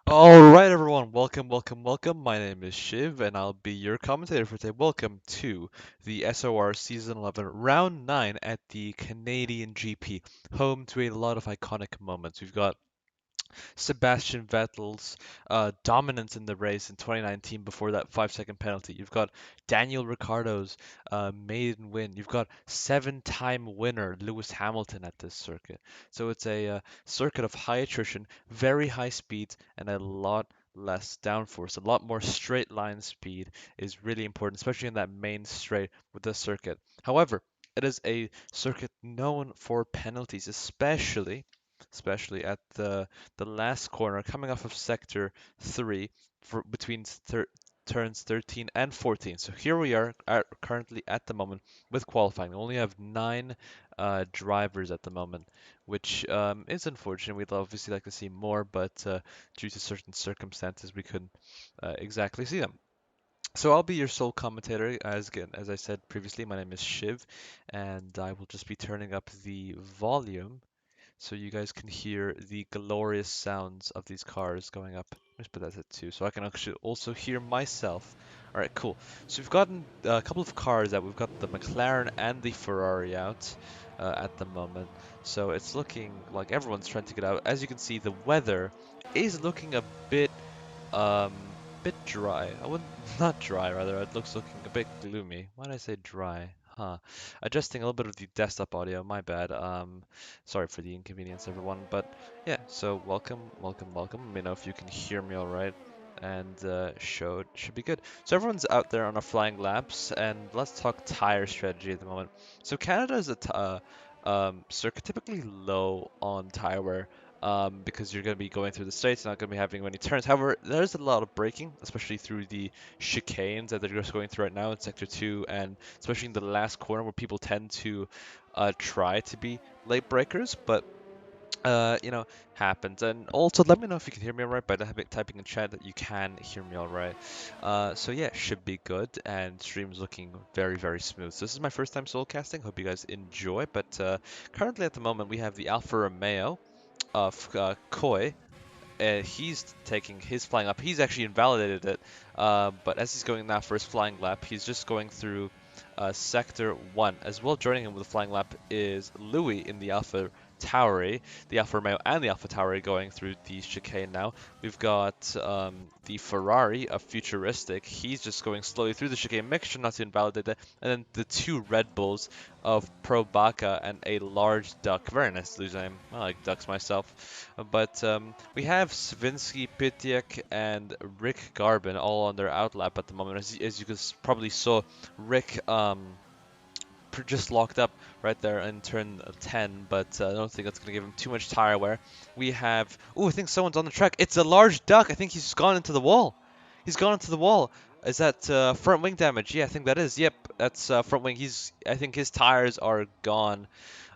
Alright everyone, welcome. My name is Shiv and I'll be your commentator for today. Welcome to the SOR Season 11, Round 9 at the Canadian GP, home to a lot of iconic moments. We've got Sebastian Vettel's dominance in the race in 2019 before that 5-second penalty. You've got Daniel Ricciardo's maiden win. You've got seven-time winner Lewis Hamilton at this circuit. So it's a circuit of high attrition, very high speeds, and a lot less downforce. A lot more straight line speed is really important, especially in that main straight with this circuit. However, it is a circuit known for penalties, especially at the last corner coming off of sector 3 for between turns 13 and 14. So here we are currently at the moment with qualifying. We only have 9 drivers at the moment, which is unfortunate. We'd obviously like to see more, but due to certain circumstances, we couldn't exactly see them. So I'll be your sole commentator. As I said previously, my name is Shiv, and I will just be turning up the volume so you guys can hear the glorious sounds of these cars going up. Let's put that at 2, so I can actually also hear myself. All right, cool. So we've gotten a couple of cars out. We've got the McLaren and the Ferrari out at the moment. So it's looking like everyone's trying to get out. As you can see, the weather is looking a um, bit dry. I wouldn't, not dry rather. It looks looking a bit gloomy. Why did I say dry? Huh. Adjusting a little bit of the desktop audio. My bad. Sorry for the inconvenience, everyone. But yeah, so welcome. Let me know if you can hear me all right. And should be good. So everyone's out there on our flying laps, and let's talk tire strategy at the moment. So Canada is a circuit typically low on tire wear because you're going to be going through the states, not going to be having many turns. However, there's a lot of braking, especially through the chicanes that they're just going through right now in Sector 2, and especially in the last corner where people tend to try to be late breakers, but happens. And also, let me know if you can hear me all right by typing in chat that you can hear me all right. So yeah, should be good, and stream's looking very, very smooth. So this is my first time solo casting. Hope you guys enjoy. But currently at the moment, we have the Alfa Romeo of Koi. He's taking his flying lap. He's actually invalidated it, but as he's going now for his flying lap, he's just going through Sector 1. As well, joining him with the flying lap is Louis in the Alpha Tauri, the Alfa Romeo and the Alpha Tauri going through the chicane now. We've got the Ferrari of Futuristic. He's just going slowly through the chicane, make sure not to invalidate it. And then the two Red Bulls of Pro Baca and a large duck. Very nice to lose name. I like ducks myself. But we have Svinsky, Pitiak, and Rick Garbin all on their outlap at the moment. As you guys probably saw, Rick just locked up right there in turn 10, but I don't think that's going to give him too much tire wear. We have, oh, I think someone's on the track. It's a large duck. I think he's gone into the wall. He's gone into the wall. Is that front wing damage? Yeah, I think that is. Yep, that's front wing. I think his tires are gone.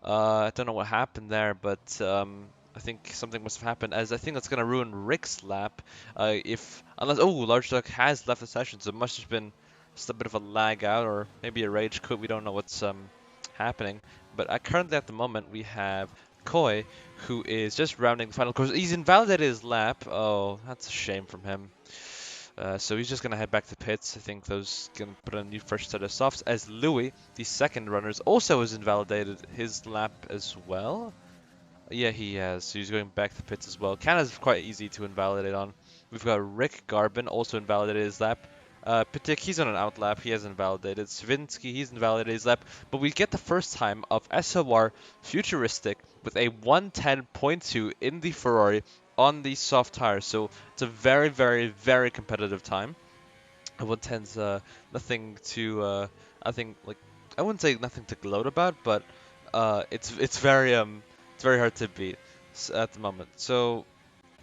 I don't know what happened there, but I think something must have happened, as I think that's going to ruin Rick's lap. Oh, large duck has left the session, so it must have been just a bit of a lag out, or maybe a rage quit. We don't know what's happening. But currently at the moment we have Koi, who is just rounding the final course. He's invalidated his lap. Oh, that's a shame from him. So he's just going to head back to pits. I think those can put on a new fresh set of softs. As Louis, the second runners, also has invalidated his lap as well. Yeah, he has. So he's going back to pits as well. Canada's quite easy to invalidate on. We've got Rick Garbin also invalidated his lap. Pitik, he's on an out lap. He hasn't invalidated. Svinsky, he's invalidated his lap. But we get the first time of SOR Futuristic with a 110.2 in the Ferrari on the soft tires. So it's a very, very, very competitive time. 110's nothing to, I think, like, I wouldn't say nothing to gloat about, but it's very hard to beat at the moment. So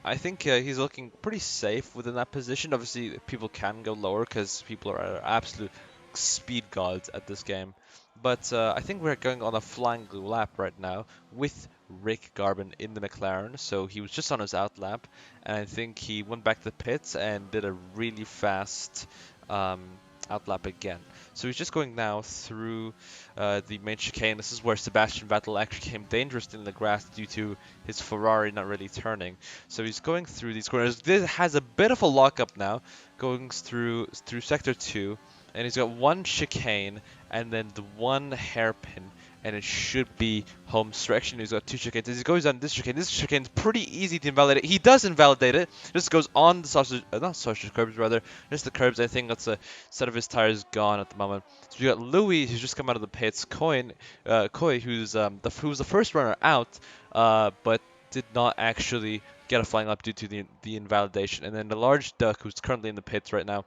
I think he's looking pretty safe within that position. Obviously, people can go lower because people are absolute speed gods at this game. But I think we're going on a flying lap right now with Rick Garbin in the McLaren. So he was just on his out lap, and I think he went back to the pits and did a really fast um, outlap again. So he's just going now through the main chicane. This is where Sebastian Vettel actually became dangerous in the grass due to his Ferrari not really turning. So he's going through these corners. This has a bit of a lockup now, going through sector 2, and he's got one chicane and then the one hairpin, and it should be home stretch. Actually, he's got two chicanes. As he goes on this chicane is pretty easy to invalidate. He does invalidate it. Just goes on the sausage, not sausage curbs rather, just the curbs. I think that's a set of his tires gone at the moment. So we got Louis, who's just come out of the pits. Koi, who's the first runner out, but did not actually get a flying lap due to the invalidation. And then the large duck, who's currently in the pits right now,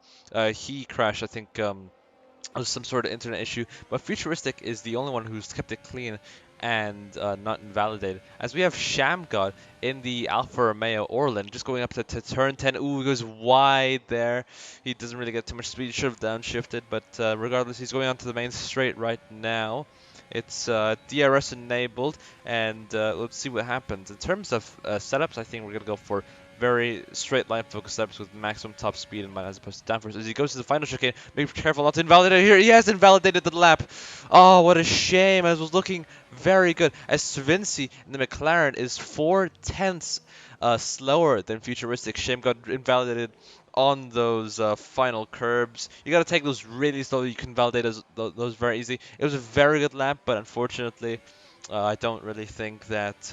he crashed. I think. Was some sort of internet issue, but Futuristic is the only one who's kept it clean and not invalidated. As we have Shamgod in the Alfa Romeo Orland, just going up to turn 10. Ooh, he goes wide there. He doesn't really get too much speed. He should have downshifted, but regardless, he's going onto the main straight right now. It's DRS enabled, and let's see what happens. In terms of setups, I think we're going to go for very straight line focus steps with maximum top speed in mind as opposed to downforce. As he goes to the final chicane, be careful not to invalidate it here. He has invalidated the lap. Oh, what a shame. As was looking very good. As Svinci in the McLaren is 4/10 slower than Futuristic. Shame got invalidated on those final curbs. You got to take those really slow. You can validate those very easy. It was a very good lap, but unfortunately, I don't really think that.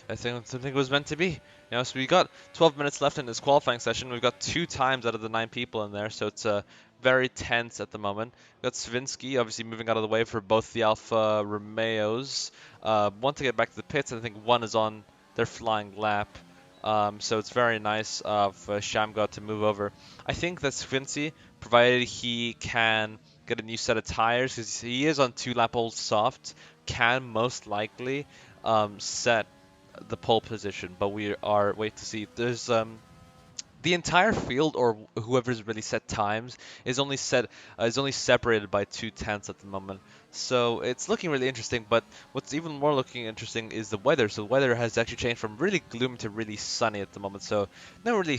I think something was meant to be. So we got 12 minutes left in this qualifying session. We've got 2 times out of the 9 people in there, so it's very tense at the moment. We've got Svinsky obviously moving out of the way for both the Alfa Romeos. One to get back to the pits, and I think one is on their flying lap. So it's very nice of Shamgod to move over. I think that Svinsky, provided he can get a new set of tires, because he is on 2-lap-old soft, can most likely set the pole position, but we are wait to see. There's the entire field, or whoever's really set times, is only separated by 2/10 at the moment. So it's looking really interesting. But what's even more looking interesting is the weather. So the weather has actually changed from really gloomy to really sunny at the moment. So not a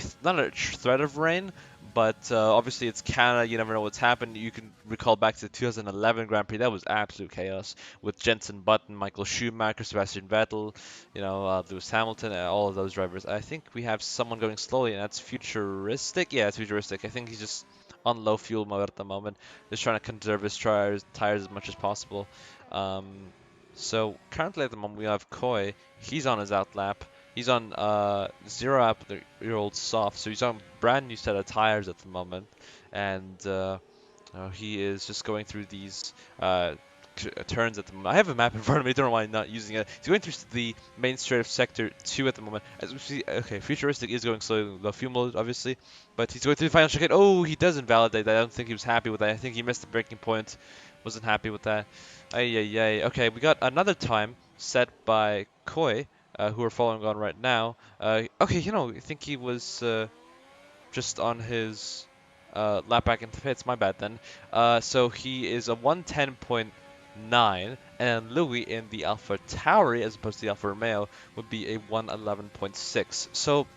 threat of rain, but obviously it's Canada. You never know what's happened. You can recall back to the 2011 Grand Prix. That was absolute chaos with Jenson Button, Michael Schumacher, Sebastian Vettel, Lewis Hamilton, all of those drivers. I think we have someone going slowly, and that's Futuristic. Yeah, it's Futuristic. I think he's just on low fuel mode at the moment, just trying to conserve his tires as much as possible. So currently at the moment we have Koi. He's on his outlap. He's on 0-year-old soft, so he's on a brand new set of tires at the moment, and he is just going through these turns at the moment. I have a map in front of me. Don't know why I'm not using it. He's going through the main straight of sector 2 at the moment. As we see, okay, Futuristic is going slowly, low fuel mode, obviously, but he's going through the final chicane. Oh, he does invalidate that. I don't think he was happy with that. I think he missed the breaking point. Wasn't happy with that. Ay, ay, ay. Okay, we got another time set by Koi, who we're following on right now. Okay, I think he was just on his lap back into pits. My bad then. So he is a 110.9, and Louis in the Alpha Tauri, as opposed to the Alfa Romeo, would be a 111.6. So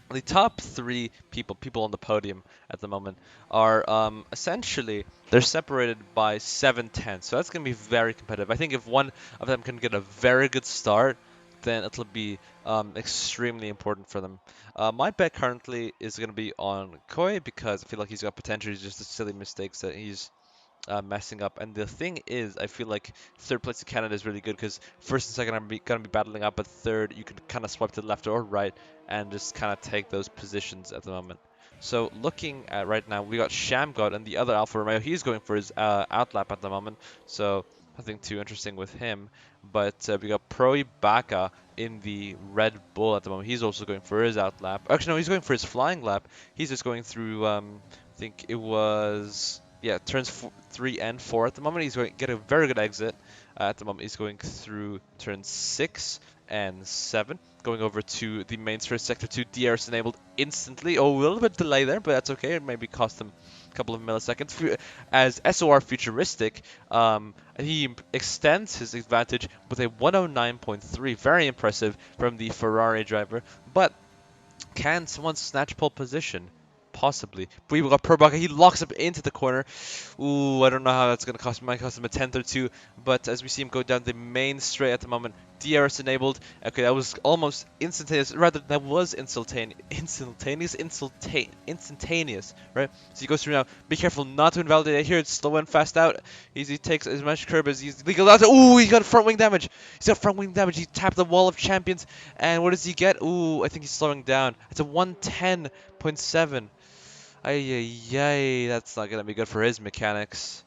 the top 3 people on the podium at the moment are essentially, they're separated by 7/10. So that's going to be very competitive. I think if one of them can get a very good start, then it'll be extremely important for them. My bet currently is going to be on Koi because I feel like he's got potential. He's just the silly mistakes that he's messing up. And the thing is, I feel like third place in Canada is really good because first and second are going to be battling up, but third you can kind of swipe to the left or right and just kind of take those positions at the moment. So looking at right now, we got Shamgod and the other Alfa Romeo. He's going for his outlap at the moment, so nothing too interesting with him. But we got Pro Ibaka in the Red Bull at the moment. He's also going for his outlap. Actually, no, he's going for his flying lap. He's just going through, I think it was, yeah, turns 3 and 4 at the moment. He's going to get a very good exit. At the moment, he's going through turns 6 and 7, going over to the main straight sector 2. DRS enabled instantly. Oh, a little bit delay there, but that's okay. It maybe cost him a couple of milliseconds. As SOR Futuristic, he extends his advantage with a 109.3. Very impressive from the Ferrari driver. But can someone snatch pole position? possibly. But we got Probaka. He locks up into the corner. Ooh, I don't know how that's going to cost him. Might cost him a 10th or two. But as we see him go down the main straight at the moment, DRS enabled. Okay, that was almost instantaneous. Rather, that was instantaneous, right? So he goes through now. Be careful not to invalidate it here. It's slow and fast out. He takes as much curb as he's legal out. Ooh, he got front wing damage. He's got front wing damage. He tapped the wall of champions. And what does he get? Ooh, I think he's slowing down. It's a 110.7. Ay, ay, ay. That's not going to be good for his mechanics.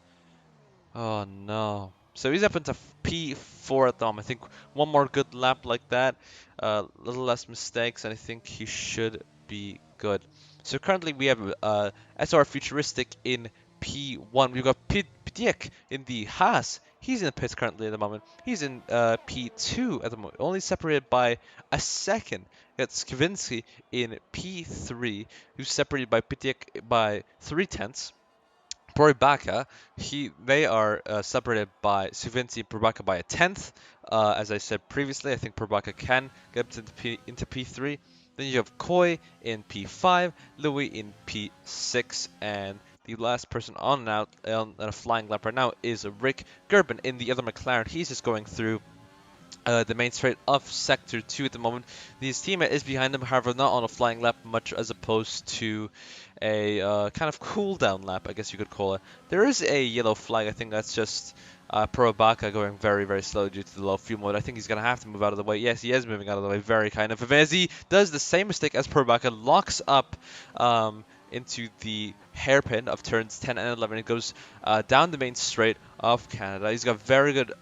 Oh no. So he's up into P4 at the moment. I think one more good lap like that, a little less mistakes, and I think he should be good. So currently we have SR Futuristic in P1. We've got Pdiek in the Haas. He's in the pits currently at the moment. He's in P2 at the moment, only separated by a second. That's Kavinsky in P3, who's separated by Pdiek by 3/10. Probaka, they are separated by Suvinci and Probaka by a 10th. As I said previously, I think Probaka can get into P3. Then you have Koi in P5, Louis in P6, and the last person on and out on a flying lap right now is Rick Gerben in the other McLaren. He's just going through the main straight of Sector 2 at the moment. His teammate is behind him, however, not on a flying lap much as opposed to a kind of cooldown lap, I guess you could call it. There is a yellow flag. I think that's just Probaka going very, very slow due to the low fuel mode. I think he's going to have to move out of the way. Yes, he is moving out of the way very kind of. As he does the same mistake as Probaka, locks up into the hairpin of turns 10 and 11. It goes down the main straight of Canada. He's got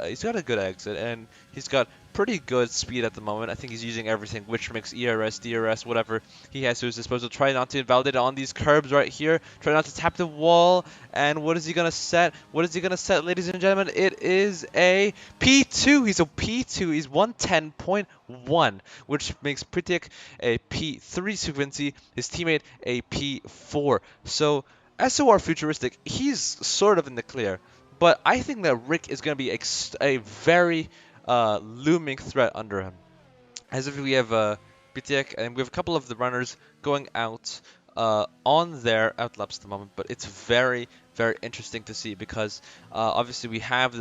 he's got a good exit, and he's got pretty good speed at the moment. I think he's using everything, which makes ERS, DRS, whatever he has to his disposal. Try not to invalidate it on these curbs right here. Try not to tap the wall. And what is he going to set? What is he going to set, ladies and gentlemen? It is a P2. He's a P2. He's 110.1, which makes Pritik a P3 Suvinci, his teammate a P4. So SOR Futuristic, he's sort of in the clear. But I think that Rick is going to be a very looming threat under him. As if we have Pitiek and we have a couple of the runners going out on their outlaps at the moment, but it's very, very interesting to see because obviously we have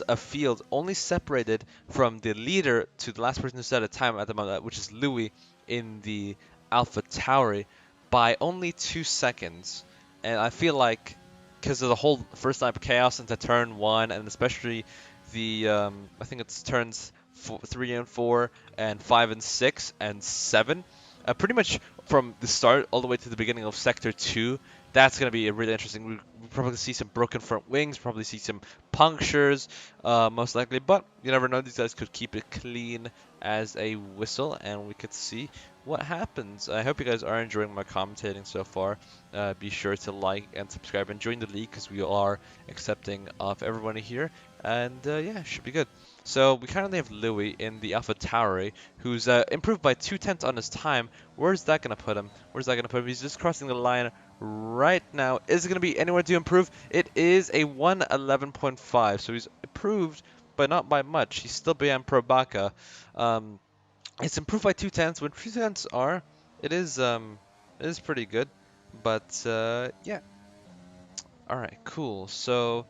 a field only separated from the leader to the last person who set a time at the moment, which is Louis in the Alpha Tauri, by only 2 seconds. And I feel like because of the whole first lap chaos into turn 1, and especially the I think it's turns 3 and 4 and 5 and 6 and 7, pretty much from the start all the way to the beginning of Sector 2. That's going to be really interesting. We'll probably see some broken front wings, probably see some punctures, most likely. But you never know. These guys could keep it clean as a whistle, and we could see what happens. I hope you guys are enjoying my commentating so far. Be sure to like and subscribe and join the league because we are accepting of everyone here. And yeah, should be good. So we currently have Louis in the Alpha Tauri, who's improved by 2/10 on his time. Where's that going to put him? Where's that going to put him? He's just crossing the line right now. Is it going to be anywhere to improve? It is a 111.5, so he's improved, but not by much. He's still behind Probaka. It's improved by 2/10. When 2/10 are, it is pretty good. But yeah. All right, cool. So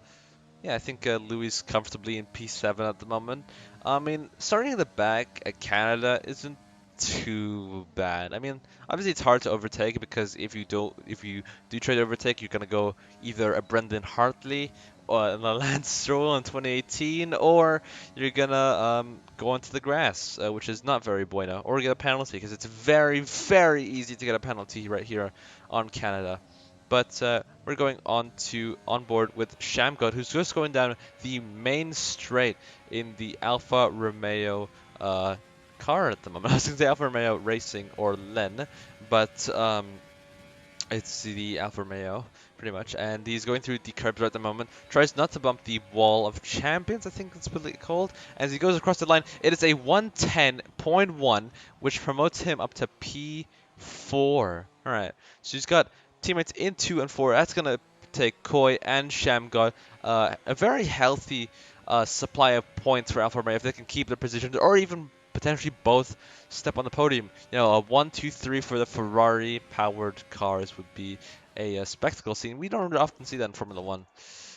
yeah, I think Louis comfortably in P7 at the moment. I mean, starting in the back at Canada isn't too bad. I mean, obviously it's hard to overtake because if you do try to overtake, you're gonna go either a Brendan Hartley or a Lance Stroll in 2018, or you're gonna go onto the grass, which is not very bueno, or get a penalty because it's very, very easy to get a penalty right here on Canada. But we're going on board with Shamgod, who's just going down the main straight in the Alfa Romeo car at the moment. I was going to say Alfa Romeo Racing or Len, but it's the Alfa Romeo pretty much. And he's going through the curbs right at the moment. Tries not to bump the wall of champions, I think that's what it's called. As he goes across the line, it is a 110.1, which promotes him up to P4. All right, so he's got teammates in 2 and 4. That's going to take Koi and Shamgod. A very healthy supply of points for Alfa Romeo if they can keep their positions or even potentially both step on the podium. You know, a 1-2-3 for the Ferrari-powered cars would be a spectacle scene. We don't often see that in Formula One.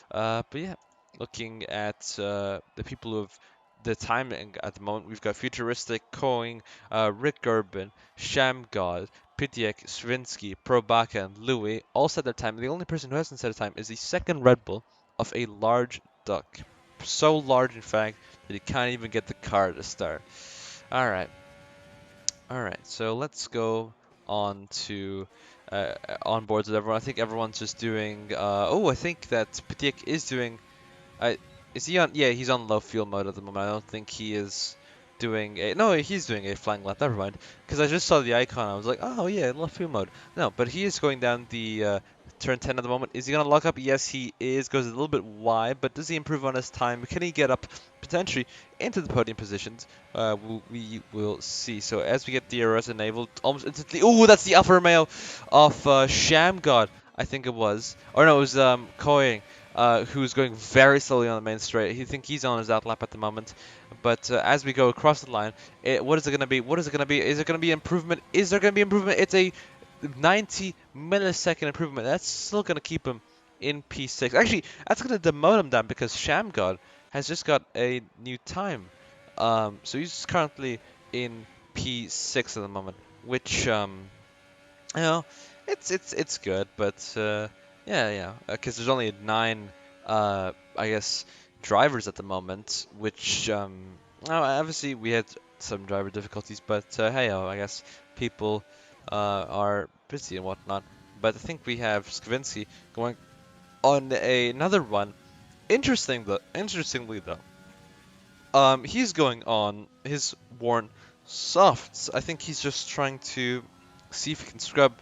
But yeah, looking at the people who have the timing at the moment, we've got Futuristic, Coing, Rick Gerben, Shamgod, Pityek, Svinsky, Probaka, and Louis all set their time. The only person who hasn't set a time is the second Red Bull of a large duck. So large, in fact, that he can't even get the car to start. All right. All right, so let's go on to onboards with everyone. I think everyone's just doing. I think that Patik is doing. Is he on? Yeah, he's on low fuel mode at the moment. I don't think he is doing a. No, he's doing a flying lap. Never mind. Because I just saw the icon. I was like, oh yeah, low fuel mode. No, but he is going down the turn 10 at the moment. Is he gonna lock up? Yes, he is. Goes a little bit wide, but does he improve on his time? Can he get up potentially into the podium positions? We will see. So as we get DRS enabled, almost instantly. Oh, that's the Alfa Romeo of Shamgod. I think it was. Or no, it was Koing who's going very slowly on the main straight. I think he's on his out lap at the moment. But as we go across the line, what is it going to be? What is it going to be? Is it going to be improvement? Is there going to be improvement? It's a 90 millisecond improvement. That's still going to keep him in P6. Actually, that's going to demote him down because Shamgod has just got a new time. So he's currently in P6 at the moment, which you know, it's good, but yeah, because there's only 9, I guess, drivers at the moment, which obviously we had some driver difficulties, but hey, I guess people are busy and whatnot. But I think we have Skavinsky going on another run. Interestingly though, he's going on his worn softs. I think he's just trying to see if he can scrub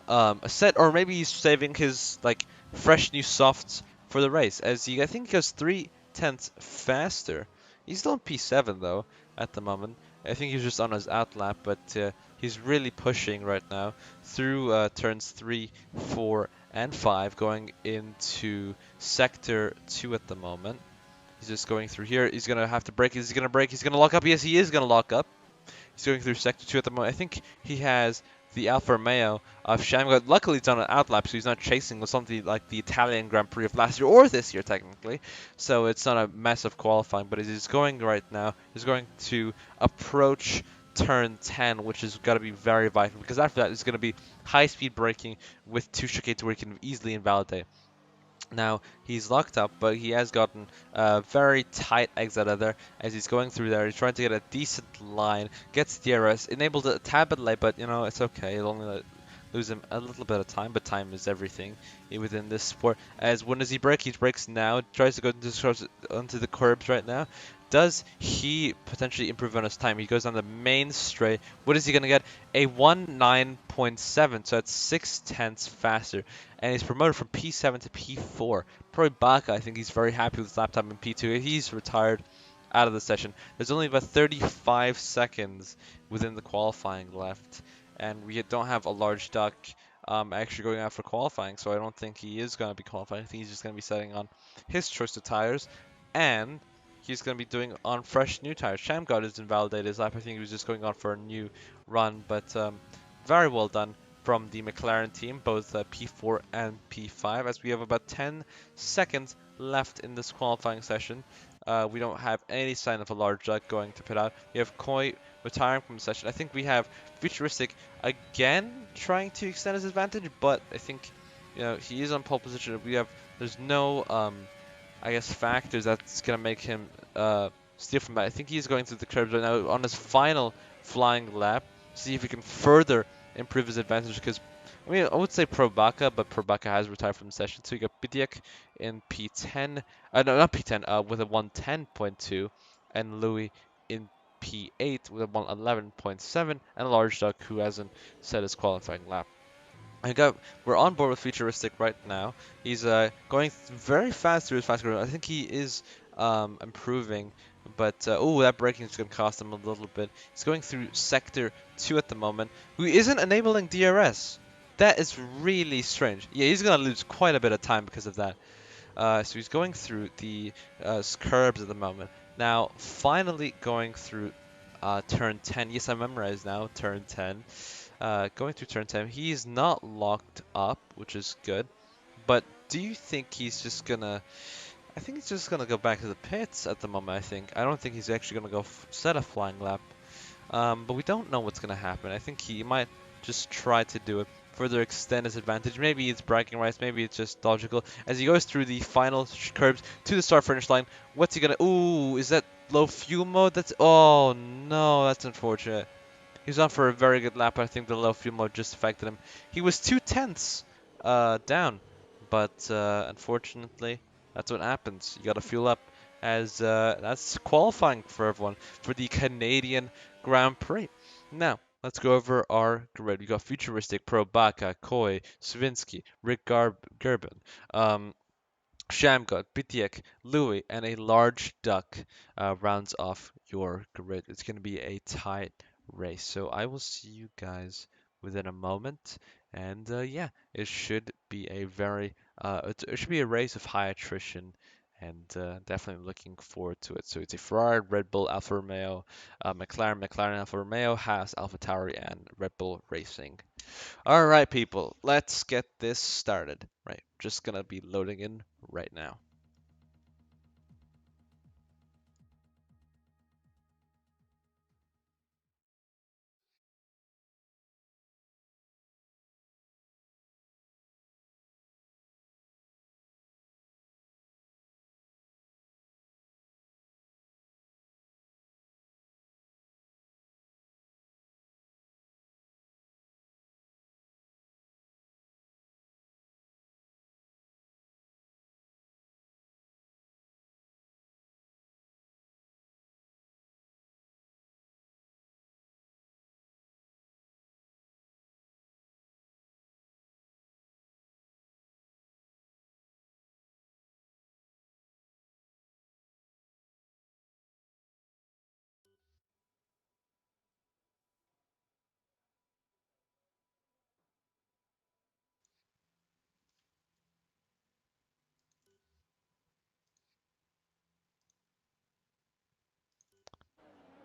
a set, or maybe he's saving his like fresh new softs for the race. I think he goes 3/10 faster. He's still in P7 though at the moment. I think he's just on his out lap, but he's really pushing right now through turns 3, 4, and 5, going into sector 2 at the moment. He's just going through here. He's gonna have to brake. Is he gonna brake? He's gonna lock up. Yes, he is gonna lock up. He's going through sector 2 at the moment. I think he has the Alfa Romeo of Shamgod. Luckily, it's on an outlap, so he's not chasing with something like the Italian Grand Prix of last year or this year, technically. So it's not a massive qualifying, but he's going right now. He's going to approach turn 10, which has got to be very vital, because after that, it's going to be high-speed braking with 2 chicanes where he can easily invalidate. Now, he's locked up, but he has gotten a very tight exit out of there as he's going through there. He's trying to get a decent line, gets DRS, enabled it a tad bit late, but, you know, it's okay. It'll only lose him a little bit of time, but time is everything within this sport. As when does he brake? He brakes now, tries to go onto the curbs right now. Does he potentially improve on his time? He goes on the main straight. What is he going to get? A 1:9.7, so that's 6/10 faster. And he's promoted from P7 to P4. Probably Baka, I think he's very happy with his lap time in P2. He's retired out of the session. There's only about 35 seconds within the qualifying left. And we don't have a large duck actually going out for qualifying, so I don't think he is going to be qualifying. I think he's just going to be setting on his choice of tires. And he's going to be doing on fresh new tires. Shamgod has invalidated his lap. I think he was just going on for a new run, but very well done from the McLaren team, both P4 and P5, as we have about 10 seconds left in this qualifying session. We don't have any sign of a large duck going to pit out. We have Koi retiring from the session. I think we have Futuristic again trying to extend his advantage, but I think, you know, he is on pole position. There's no I guess factors that's gonna make him steal from that. I think he's going through the curbs right now on his final flying lap. See if he can further improve his advantage, because I mean, I would say Probaka, but Probaka has retired from the session. So you got Pidiak in P10, no, not P10, with a 110.2, and Louis in P8 with a 111.7, and a large duck who hasn't set his qualifying lap. We're on board with Futuristic right now. He's going very fast through his fast growth. I think he is improving, but oh, that braking is going to cost him a little bit. He's going through sector 2 at the moment, who isn't enabling DRS. That is really strange. Yeah, he's going to lose quite a bit of time because of that. So he's going through the curbs at the moment. Now, finally going through turn 10. Yes, I memorized now. Turn 10. Going through turn 10. He's not locked up, which is good. But do you think he's just gonna? I think he's just gonna go back to the pits at the moment. I don't think he's actually gonna go set a flying lap. But we don't know what's gonna happen. I think he might just try to do it, further extend his advantage. Maybe it's bragging rights. Maybe it's just logical. As he goes through the final curbs to the start finish line, what's he gonna? Ooh, is that low fuel mode? That's oh no, that's unfortunate. He was on for a very good lap. I think the low fuel mode just affected him. He was 2/10 down, but unfortunately, that's what happens. You got to fuel up, as that's qualifying for everyone for the Canadian Grand Prix. Now, let's go over our grid. We got Futuristic, Pro Baka, Koi, Swinsky, Rick Gerben. Shamgod, Bitiek, Louis, and a large duck rounds off your grid. It's going to be a tight race. So I will see you guys within a moment. And yeah, it should be a it should be a race of high attrition. And definitely looking forward to it. So it's a Ferrari, Red Bull, Alfa Romeo, McLaren, Alfa Romeo, Haas, Alfa Tauri, and Red Bull Racing. All right, people, let's get this started. Right, just gonna be loading in right now.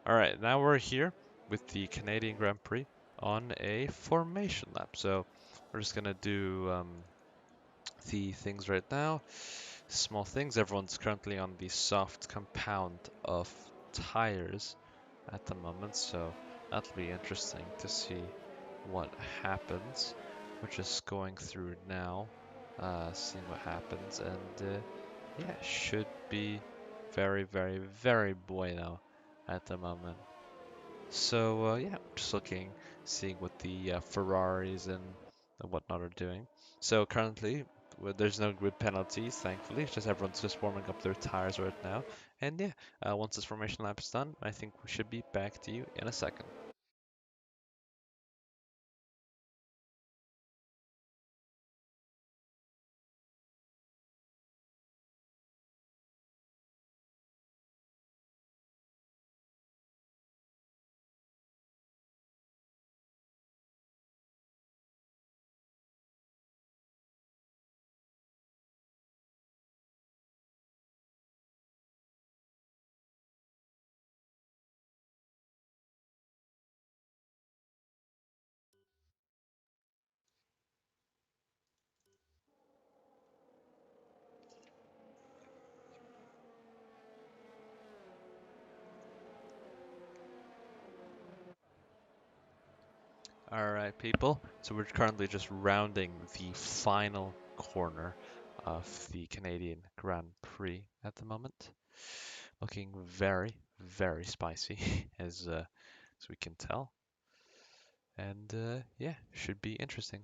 All right, now we're here with the Canadian Grand Prix on a formation lap. So we're just gonna do the things right now. Small things. Everyone's currently on the soft compound of tires at the moment, so that'll be interesting to see what happens. We're just going through now, seeing what happens, and yeah, should be very, very, very bueno at the moment. So yeah, just looking, seeing what the Ferraris and whatnot are doing. So currently, there's no grid penalties, thankfully. It's just everyone's just warming up their tires right now. And yeah, once this formation lap is done, I think we should be back to you in a second. Alright, people. So we're currently just rounding the final corner of the Canadian Grand Prix at the moment. Looking very, very spicy, as we can tell. And yeah, should be interesting.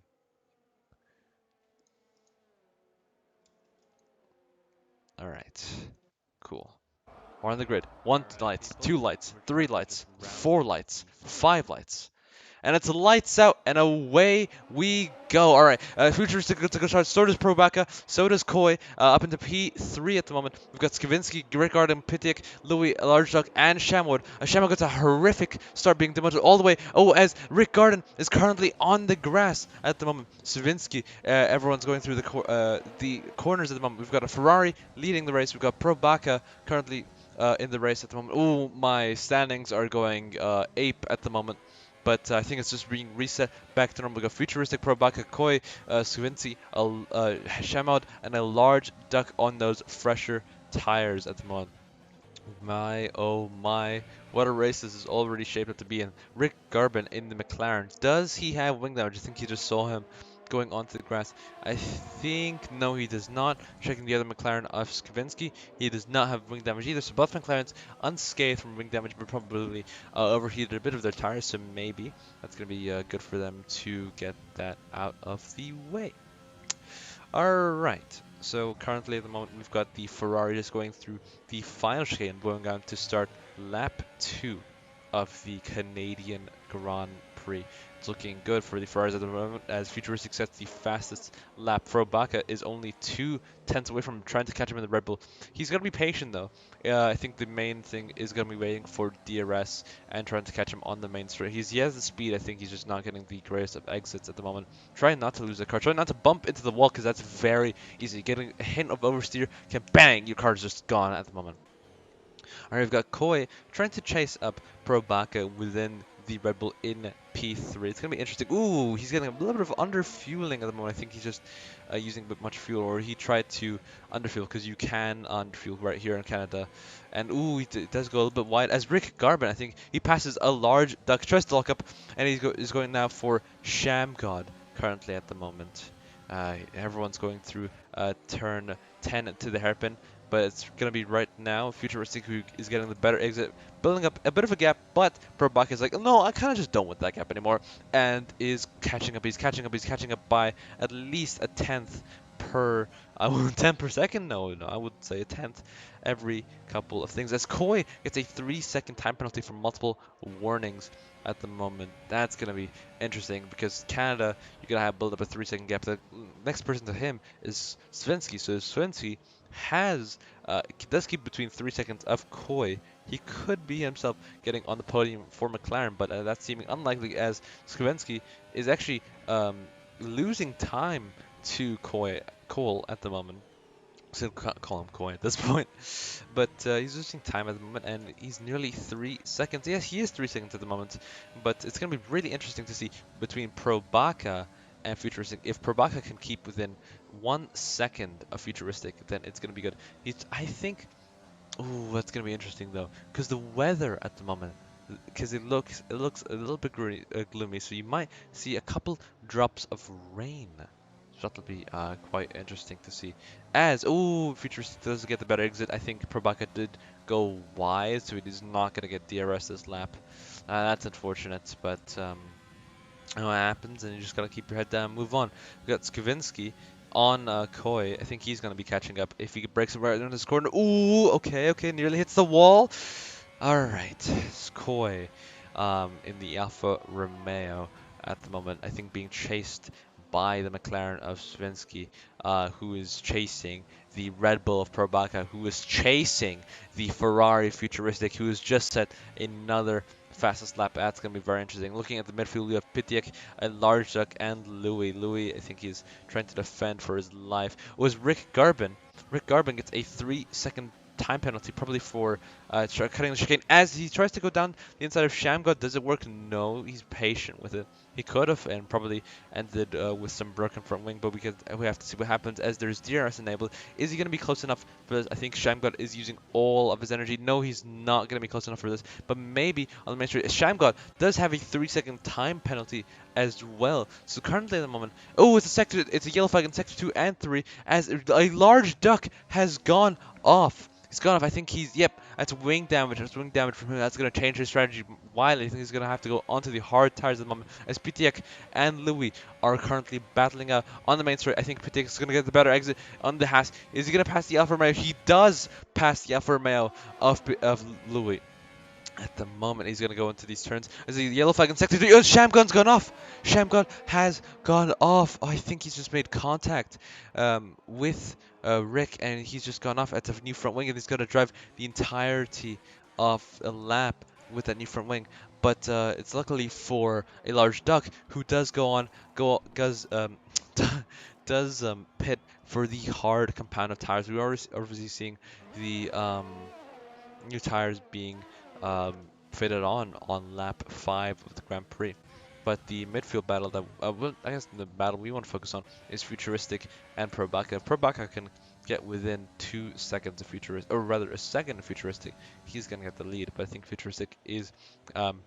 Alright, cool. We're on the grid. One light, two lights, three lights, four lights, five lights. And it's lights out, and away we go. All right, Futuristic to go start. So does Probaka, so does Koi, up into P3 at the moment. We've got Skavinsky, Rickard, and Pitik, Louis, Large Duck, and Shamwood. Shamwood gets a horrific start, being demoted all the way. Oh, as Rick Garden is currently on the grass at the moment. Savinsky, everyone's going through the corners at the moment. We've got a Ferrari leading the race. We've got Probaka currently in the race at the moment. Oh, my standings are going ape at the moment. But I think it's just being reset back to normal. We got Futuristic, Probaka, Koi, Squincy, Shamod, and a large duck on those fresher tires at the moment. My, oh my, what a race this is already shaped up to be. And Rick Garben in the McLaren, does he have wing damage? I think you just saw him going onto the grass. I think, no, he does not. Checking the other McLaren of Skavinsky, he does not have wing damage either. So both McLarens unscathed from wing damage, but probably overheated a bit of their tires, so maybe that's going to be good for them to get that out of the way. Alright, so currently at the moment we've got the Ferrari just going through the final chicane, going on to start lap 2 of the Canadian Grand Prix. It's looking good for the Ferraris at the moment as Futuristic sets the fastest lap. Frobaka is only 2 tenths away from trying to catch him in the Red Bull. He's going to be patient though. I think the main thing is going to be waiting for DRS and trying to catch him on the main straight. He has the speed, I think he's just not getting the greatest of exits at the moment. Try not to lose the car. Try not to bump into the wall because that's very easy. Getting a hint of oversteer can bang, your car's just gone at the moment. Alright, we've got Koi trying to chase up Probaka within the Red Bull in P3. It's going to be interesting. Ooh, he's getting a little bit of under-fueling at the moment. I think he's just using a bit much fuel, or he tried to underfuel because you can underfuel right here in Canada. And ooh, he does go a little bit wide. As Rick Garben, I think he passes a large duck, tries to lock up, and he's going now for Sham God currently at the moment. Everyone's going through turn 10 to the hairpin, but it's going to be right now Futuristic who is getting the better exit, building up a bit of a gap, but Probaka is like, no, I kind of just don't want that gap anymore, and is catching up. He's catching up by at least a tenth per, 10 per second? No, I would say a tenth every couple of things. As Koi gets a 3-second time penalty for multiple warnings at the moment. That's going to be interesting because Canada, you're going to have build up a 3-second gap. The next person to him is Svenski. So if Svenski does keep between 3 seconds of Koi, he could be himself getting on the podium for McLaren, but that's seeming unlikely as Skavensky is actually losing time to Cole at the moment. So call him Koi at this point, but he's losing time at the moment, and he's nearly 3 seconds. Yes, he is 3 seconds at the moment, but it's going to be really interesting to see between Probaka and Futuristic. If Probaka can keep within 1 second of Futuristic, then it's going to be good. I think, ooh, that's going to be interesting though, because the weather at the moment, because it looks a little bit gloomy, so you might see a couple drops of rain. So that'll be quite interesting to see. As, ooh, Futuristic does get the better exit. I think Probaka did go wide, so he is not going to get DRS this lap. That's unfortunate, but I know what happens, and you just got to keep your head down and move on. We got Skavinsky on Koi. I think he's going to be catching up if he breaks it right in this corner. Ooh, okay, nearly hits the wall. All right, Koi in the Alfa Romeo at the moment, I think being chased by the McLaren of Svenski, who is chasing the Red Bull of Probaka, who is chasing the Ferrari Futuristic, who has just set another fastest lap. That's going to be very interesting. Looking at the midfield, we have Pitiak, a large duck, and Louis. Louis, I think he's trying to defend for his life. It was Rick Garben. Rick Garben gets a 3-second time penalty, probably for cutting the chicane. As he tries to go down the inside of Shamgod, does it work? No, he's patient with it. He could have and probably ended with some broken front wing, but we have to see what happens as there's DRS enabled. Is he going to be close enough for this? I think Shamgod is using all of his energy. No, he's not going to be close enough for this, but maybe on the main straight. Shamgod does have a 3-second time penalty as well. So currently at the moment, oh, it's a yellow flag in sector 2 and 3 as a large duck has gone off. He's gone off. I think that's wing damage. That's wing damage from him. That's going to change his strategy wildly. I think he's going to have to go onto the hard tires at the moment. As Pitiak and Louis are currently battling out on the main straight. I think Pitiak is going to get the better exit on the Haas. Is he going to pass the Alfa Romeo? He does pass the Alfa Romeo of Louis. At the moment, he's going to go into these turns. As the yellow flag in sector 3. Oh, Shamgun's gone off. Shamgun has gone off. Oh, I think he's just made contact with Rick, and he's just gone off at the new front wing, and he's going to drive the entirety of a lap with that new front wing. But it's luckily for a large duck who does does pit for the hard compound of tires. We're already obviously seeing the new tires being um, fitted on lap 5 of the Grand Prix. But the midfield battle that, well, I guess the battle we want to focus on is Futuristic and Probaka. If Probaka can get within 2 seconds of Futuristic, or rather a second of Futuristic, he's going to get the lead. But I think Futuristic is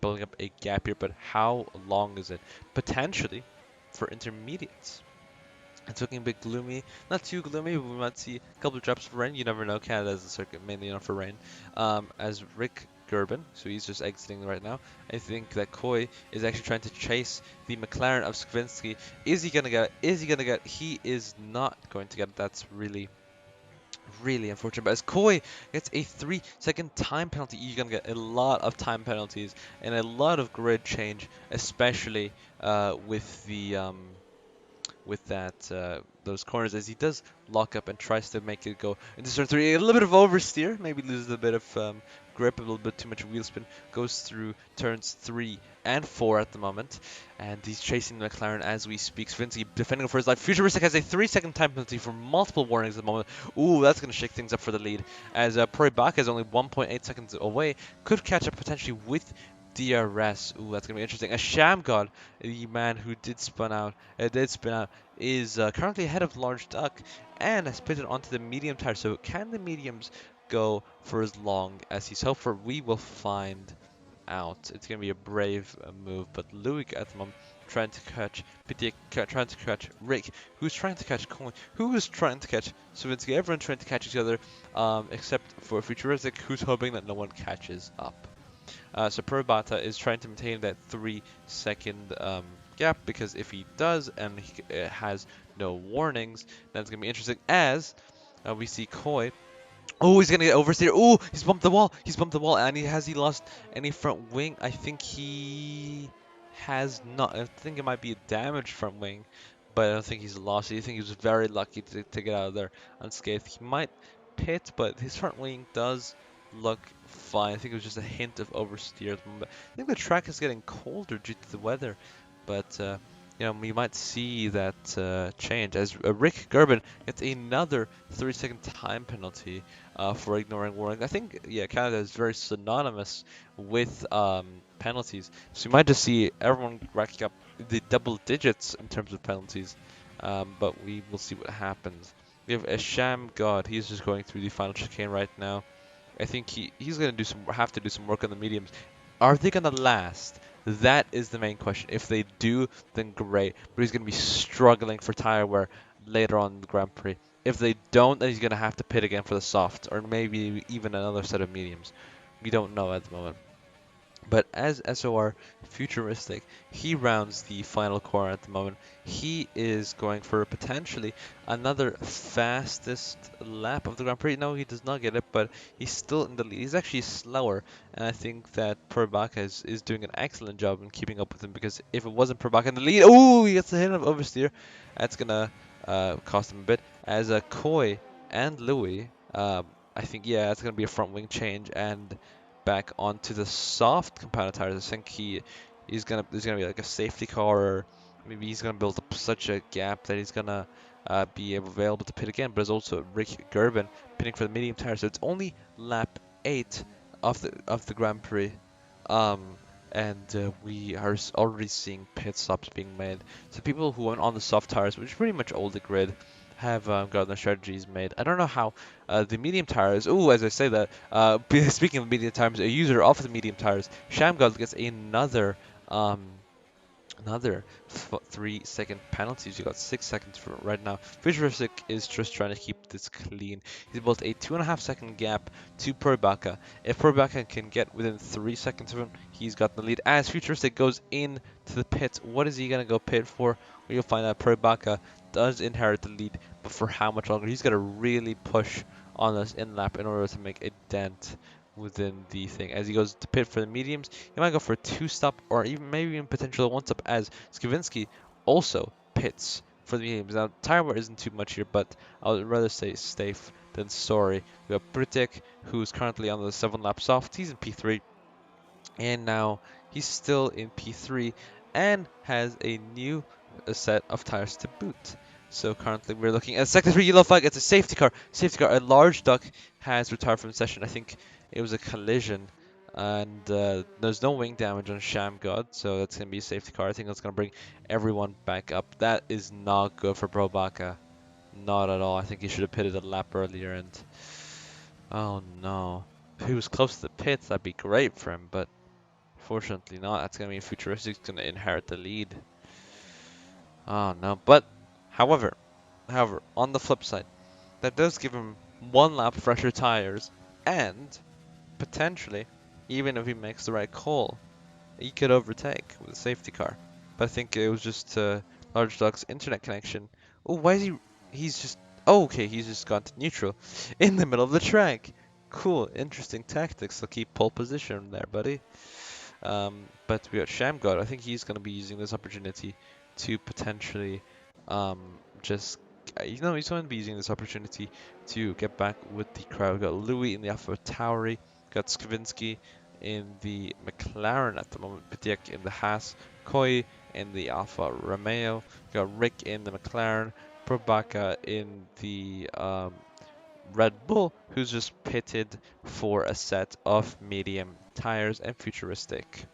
building up a gap here. But how long is it? Potentially for intermediates. It's looking a bit gloomy. Not too gloomy, but we might see a couple of drops of rain. You never know. Canada is a circuit mainly known for rain. As Rick Gerben, so he's just exiting right now. I think that Koi is actually trying to chase the McLaren of Skvinsky. Is he gonna get it? Is he gonna get it? He is not going to get it. That's really, really unfortunate. But as Koi gets a 3-second time penalty, you're gonna get a lot of time penalties and a lot of grid change, especially with that those corners, as he does lock up and tries to make it go into turn 3. A little bit of oversteer, maybe loses a bit of grip, a little bit too much wheel spin, goes through turns 3 and 4 at the moment, and he's chasing the McLaren as we speak. Svinsky defending for his life. Futuristic has a 3-second time penalty for multiple warnings at the moment. Ooh, that's going to shake things up for the lead, as Proibaka is only 1.8 seconds away, could catch up potentially with DRS. Ooh, that's going to be interesting. A Sham God, the man who did spin out, is currently ahead of Large Duck and has pitted onto the medium tire. So can the mediums go for as long as he's hoped for? We will find out. It's going to be a brave move, but Luik at the moment trying to catch Pitik, trying to catch Rick, who's trying to catch Coin, who is trying to catch Savinsky. Everyone's trying to catch each other, except for Futuristic, who's hoping that no one catches up. So Probata is trying to maintain that 3-second gap, because if he does and he has no warnings, then it's going to be interesting, as we see Koi. Oh, he's gonna get oversteer. Oh, he's bumped the wall. He's bumped the wall, and he lost any front wing? I think he has not. I think it might be a damaged front wing, but I don't think he's lost it. I think he was very lucky to get out of there unscathed. He might pit, but his front wing does look fine. I think it was just a hint of oversteer at the moment. I think the track is getting colder due to the weather, but you know, we might see that change, as Rick Gerben gets another 3-second time penalty for ignoring warning. I think, yeah, Canada is very synonymous with penalties, so we might just see everyone racking up the double digits in terms of penalties, but we will see what happens. We have a Sham God. He's just going through the final chicane right now. I think he's going to have to do some work on the mediums. Are they going to last? That is the main question. If they do, then great. But he's going to be struggling for tire wear later on in the Grand Prix. If they don't, then he's going to have to pit again for the soft, or maybe even another set of mediums. We don't know at the moment. But as SOR Futuristic, he rounds the final corner at the moment. He is going for potentially another fastest lap of the Grand Prix. No, he does not get it, but he's still in the lead. He's actually slower, and I think that Purbaka is doing an excellent job in keeping up with him, because if it wasn't Purbaka in the lead, oh, he gets the hit of oversteer. That's going to cost him a bit. As Koi and Louis, I think, yeah, it's going to be a front wing change, and back onto the soft compounded tires. I think there's gonna be like a safety car, or maybe he's gonna build up such a gap that he's gonna be available to pit again. But there's also Rick Gerben pitting for the medium tire, so it's only lap 8 of the Grand Prix, and we are already seeing pit stops being made. So people who went on the soft tires, which pretty much all the grid, have gotten their strategies made. I don't know how the medium tires. Oh, as I say that, speaking of medium tires, a user of the medium tires, Shamgod gets another 3-second penalties. You got 6 seconds for it right now. Futuristic is just trying to keep this clean. He's built a 2.5-second gap to Probaka. If Probaka can get within 3 seconds of him, he's got the lead. As Futuristic goes into the pit, what is he gonna go pit for? Well, you'll find out Probaka does inherit the lead, but for how much longer? He's got to really push on this in lap in order to make a dent within the thing. As he goes to pit for the mediums, he might go for a 2-stop, or even maybe even potential 1-stop, as Skvinsky also pits for the mediums. Now, tire wear isn't too much here, but I would rather say safe than sorry. We have Britek, who's currently on the 7-lap soft. He's in P3, and now he's still in P3 and has a new set of tires to boot. So currently we're looking at sector 3 yellow flag. It's a safety car. Safety car. A large duck has retired from the session. I think it was a collision. And there's no wing damage on Sham God, so that's going to be a safety car. I think that's going to bring everyone back up. That is not good for Probaka. Not at all. I think he should have pitted a lap earlier. And oh no. If he was close to the pits, that'd be great for him. But fortunately not. That's going to mean Futuristic's going to inherit the lead. Oh no. But however, on the flip side, that does give him one lap fresher tires, and potentially, even if he makes the right call, he could overtake with a safety car. But I think it was just Large Dog's internet connection. Oh, why is he? He's just. Oh, okay, he's just gone to neutral in the middle of the track. Cool, interesting tactics to keep pole position there, buddy. But we got Shamgod. I think he's going to be using this opportunity to potentially um, just, he's going to be using this opportunity to get back with the crowd. We got Louis in the Alpha Tauri, got Skavinsky in the McLaren at the moment, Pitiek in the Haas, Koi in the Alfa Romeo, we got Rick in the McLaren, Probaka in the Red Bull, who's just pitted for a set of medium tires and futuristic.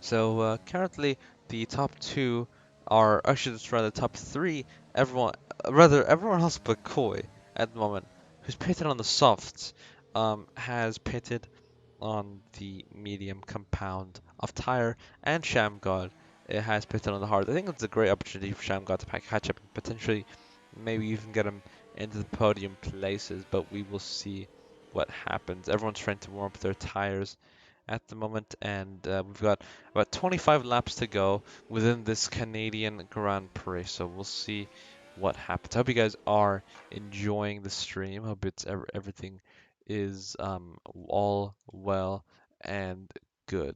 So currently the top two are actually just rather top three. Everyone else but Koi at the moment, who's pitted on the softs, has pitted on the medium compound of tire, and Shamgod it has pitted on the hard. I think it's a great opportunity for Shamgod to catch up and potentially maybe even get him into the podium places, but we will see what happens. Everyone's trying to warm up their tires at the moment, and we've got about 25 laps to go within this Canadian Grand Prix, so we'll see what happens. I hope you guys are enjoying the stream. Hope it's everything is all well and good.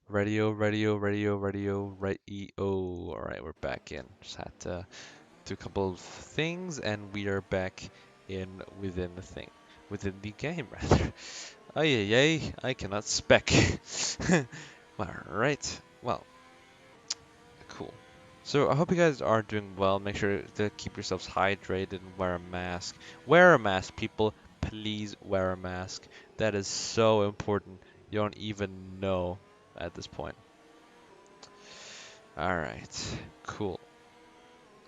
Radio. All right, we're back in. Just had to do a couple of things, and we are back in within the game rather. Oh yeah, I cannot spec. Alright, well, cool. So I hope you guys are doing well. Make sure to keep yourselves hydrated and wear a mask. Wear a mask, people. Please wear a mask. That is so important. You don't even know at this point. Alright, cool.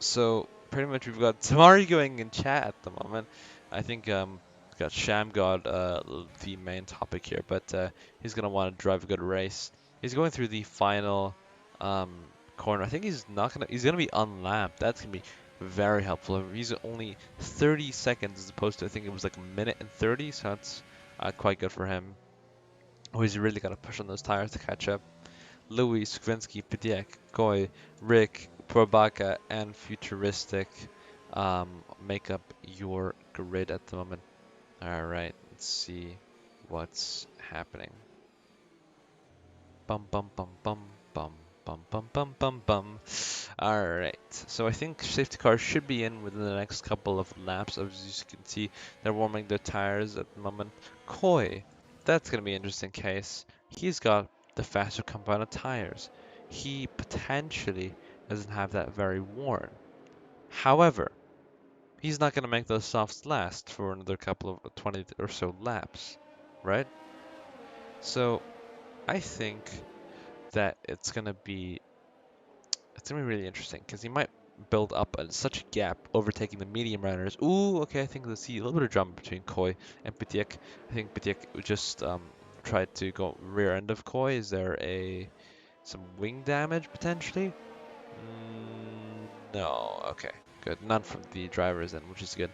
So pretty much we've got Tamari going in chat at the moment. I think we've got Shamgod, the main topic here, but he's gonna want to drive a good race. He's going through the final um, corner. I think he's gonna be unlapped. That's gonna be very helpful. He's only 30 seconds as opposed to I think it was like a minute and 30, so that's quite good for him. Oh, he's really gotta push on those tires to catch up. Louis, Skvinsky, Pidiak, Goy, Rick, Probaka, and Futuristic make up your grid at the moment. Alright, let's see what's happening. Bum bum bum bum bum bum bum bum bum bum. Alright, so I think safety cars should be in within the next couple of laps. As you can see, they're warming their tires at the moment. Koi, that's going to be an interesting case. He's got the faster compound of tires. He potentially doesn't have that very worn. However, he's not going to make those softs last for another couple of 20 or so laps, right? So I think that it's gonna be really interesting because he might build up such a gap, overtaking the medium runners. Ooh, okay, I think let's see a little bit of drama between Koi and Pitiek. I think Pitiek just tried to go rear end of Koi. Is there some wing damage potentially? No. Okay, good. None from the drivers then, which is good.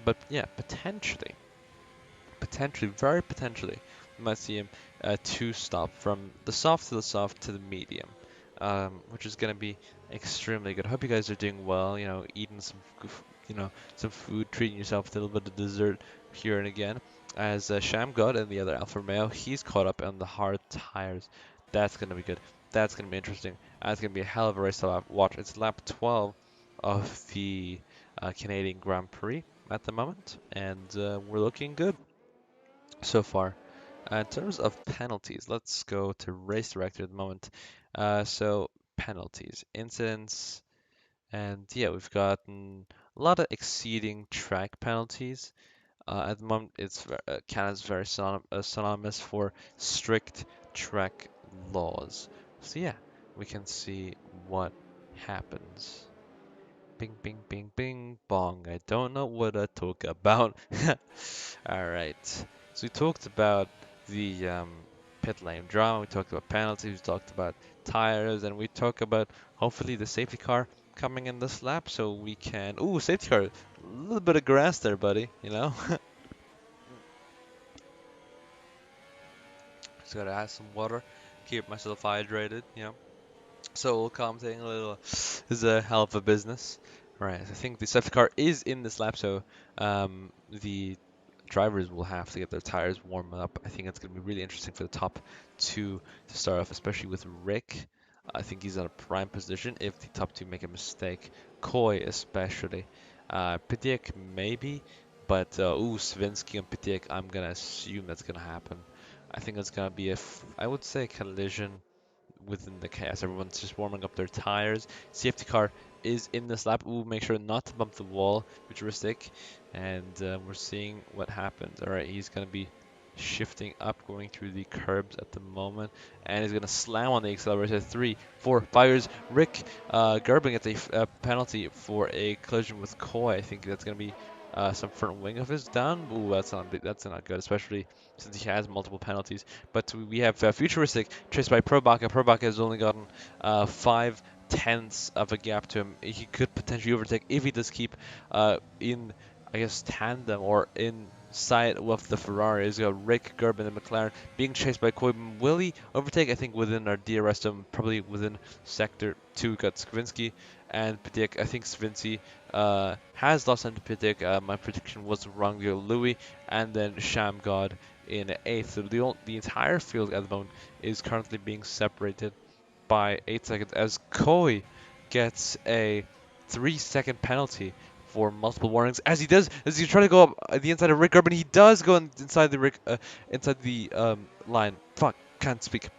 But yeah, potentially, very potentially, we might see him two-stop from the soft to the soft to the medium, which is going to be extremely good. Hope you guys are doing well. Eating some food, treating yourself to a little bit of dessert here and again. As Shamgod and the other Alfa Romeo, he's caught up on the hard tires. That's going to be good. That's going to be interesting. That's going to be a hell of a race to watch. It's lap 12 of the Canadian Grand Prix at the moment, and we're looking good so far. In terms of penalties, let's go to race director at the moment. So penalties, incidents, and yeah, we've gotten a lot of exceeding track penalties. At the moment, Canada's very synonymous for strict track laws. So yeah, we can see what happens. Bing, bing, bing, bing, bong. I don't know what I talk about. All right. So we talked about the pit lane drama. We talked about penalties. We talked about tires, and we talked about hopefully the safety car coming in this lap, so we can. Ooh, safety car. A little bit of grass there, buddy. You know. Just gotta add some water, keep myself hydrated. You know. So commentating a little is a hell of a business. Right, I think the safety car is in this lap, so the drivers will have to get their tires warmed up. I think it's going to be really interesting for the top two to start off, especially with Rick. I think he's in a prime position if the top two make a mistake. Koi especially. Pidiak maybe, but Svinsky and Pidiak, I'm going to assume that's going to happen. I think it's going to be I would say collision within the chaos. Everyone's just warming up their tires. Safety car is in this lap. Ooh, make sure not to bump the wall, futuristic. And we're seeing what happens. All right, he's going to be shifting up, going through the curbs at the moment. And he's going to slam on the accelerator. 3, 4, fires. Rick Gerbing gets a penalty for a collision with Koi. I think that's going to be some front wing of his down. Ooh, that's not good, especially since he has multiple penalties. But we have Futuristic chased by Probaka. Probaka has only gotten 5/10ths of a gap to him. He could potentially overtake if he does keep in, I guess, tandem or in sight with the Ferrari. He's got Rick Gerben and McLaren being chased by Coibin. Will he overtake? I think within our DRS, probably within sector 2, got Skvinsky and Pidik. I think Svinci has lost into Pidik. My prediction was wrong. We got Louis and then Sham God in 8th. So the entire field at the moment is currently being separated by 8 seconds as Koi gets a 3-second penalty for multiple warnings. As he try to go up the inside of Rick Urban, he does go inside the line. Fuck, can't speak.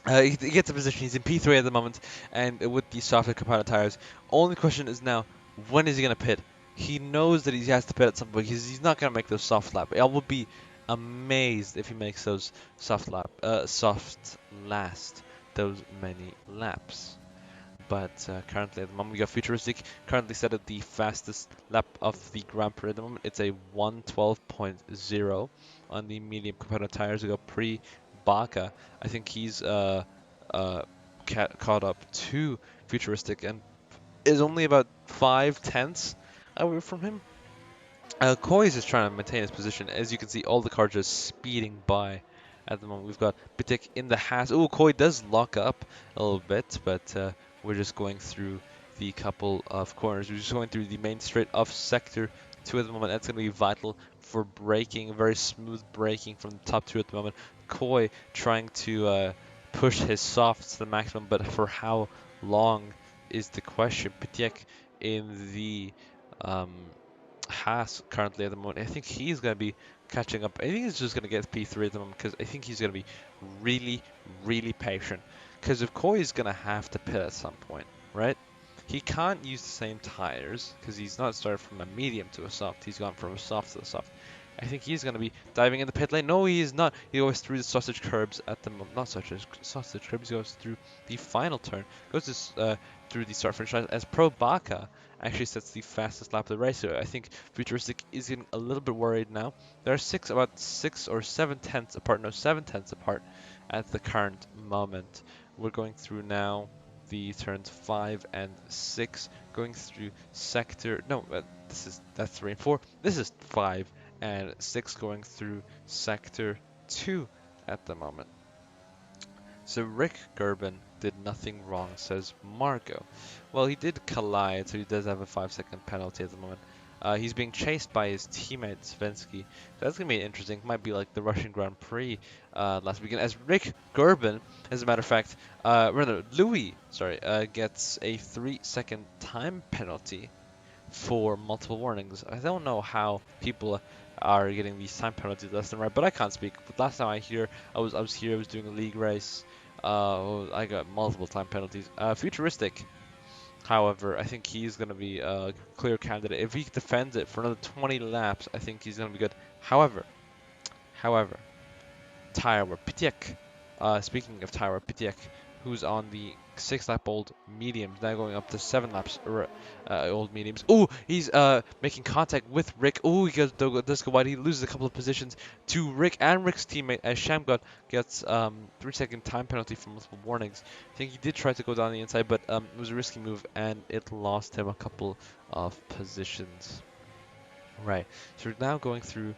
He gets a position. He's in P3 at the moment, and with the softer compounded tires. Only question is now, when is he gonna pit? He knows that he has to pit at some point because he's not gonna make those soft lap. I will be amazed if he makes those soft last those many laps. But currently at the moment we got Futuristic currently set at the fastest lap of the Grand Prix at the moment. It's a 1:12.0 on the medium competitive tires. We got Baka. I think he's caught up to Futuristic and is only about 5/10ths away from him. Koi is just trying to maintain his position. As you can see, all the cars just speeding by at the moment. We've got Pitik in the has. Oh, Koi does lock up a little bit, but we're just going through the couple of corners. We're just going through the main straight of sector 2 at the moment. That's going to be vital for braking. Very smooth braking from the top 2 at the moment. Koi trying to push his softs to the maximum, but for how long is the question. Pitik in the um, Haas currently at the moment. I think he's going to be catching up. I think he's just going to get P3 at the moment because I think he's going to be really, really patient. Because if Koi is going to have to pit at some point, right? He can't use the same tires because he's not started from a medium to a soft. He's gone from a soft to a soft. I think he's going to be diving in the pit lane. No, he is not. He goes through the sausage curbs at the moment. Not sausage curbs. He goes through the final turn. Goes through the start finish line as Pro Baka actually sets the fastest lap of the race. So I think Futuristic is getting a little bit worried now. They're about 6 or 7/10ths apart. No, 7/10ths apart at the current moment. We're going through now the turns 5 and 6, going through sector. No, that's 3 and 4. This is 5 and 6 going through sector 2 at the moment. So Rick Gerben did nothing wrong, says Marco. Well, he did collide, so he does have a 5-second penalty at the moment. He's being chased by his teammate Svensky. That's going to be interesting. Might be like the Russian Grand Prix last weekend. As Rick Gerben, as a matter of fact, Louis, gets a 3-second time penalty for multiple warnings. I don't know how people are getting these time penalties left and right, but I can't speak. But last time I was here, I was doing a league race. I got multiple time penalties. Futuristic, however, I think he's going to be a clear candidate. If he defends it for another 20 laps, I think he's going to be good. However, Tyra Pitiek. Speaking of Tyra Pitiek, who's on the 6 lap old mediums, now going up to 7 laps old mediums. Ooh, he's making contact with Rick. Ooh, he does go wide. He loses a couple of positions to Rick and Rick's teammate as Shamgod gets 3-second time penalty for multiple warnings. I think he did try to go down the inside, but it was a risky move and it lost him a couple of positions. Right. So we're now going through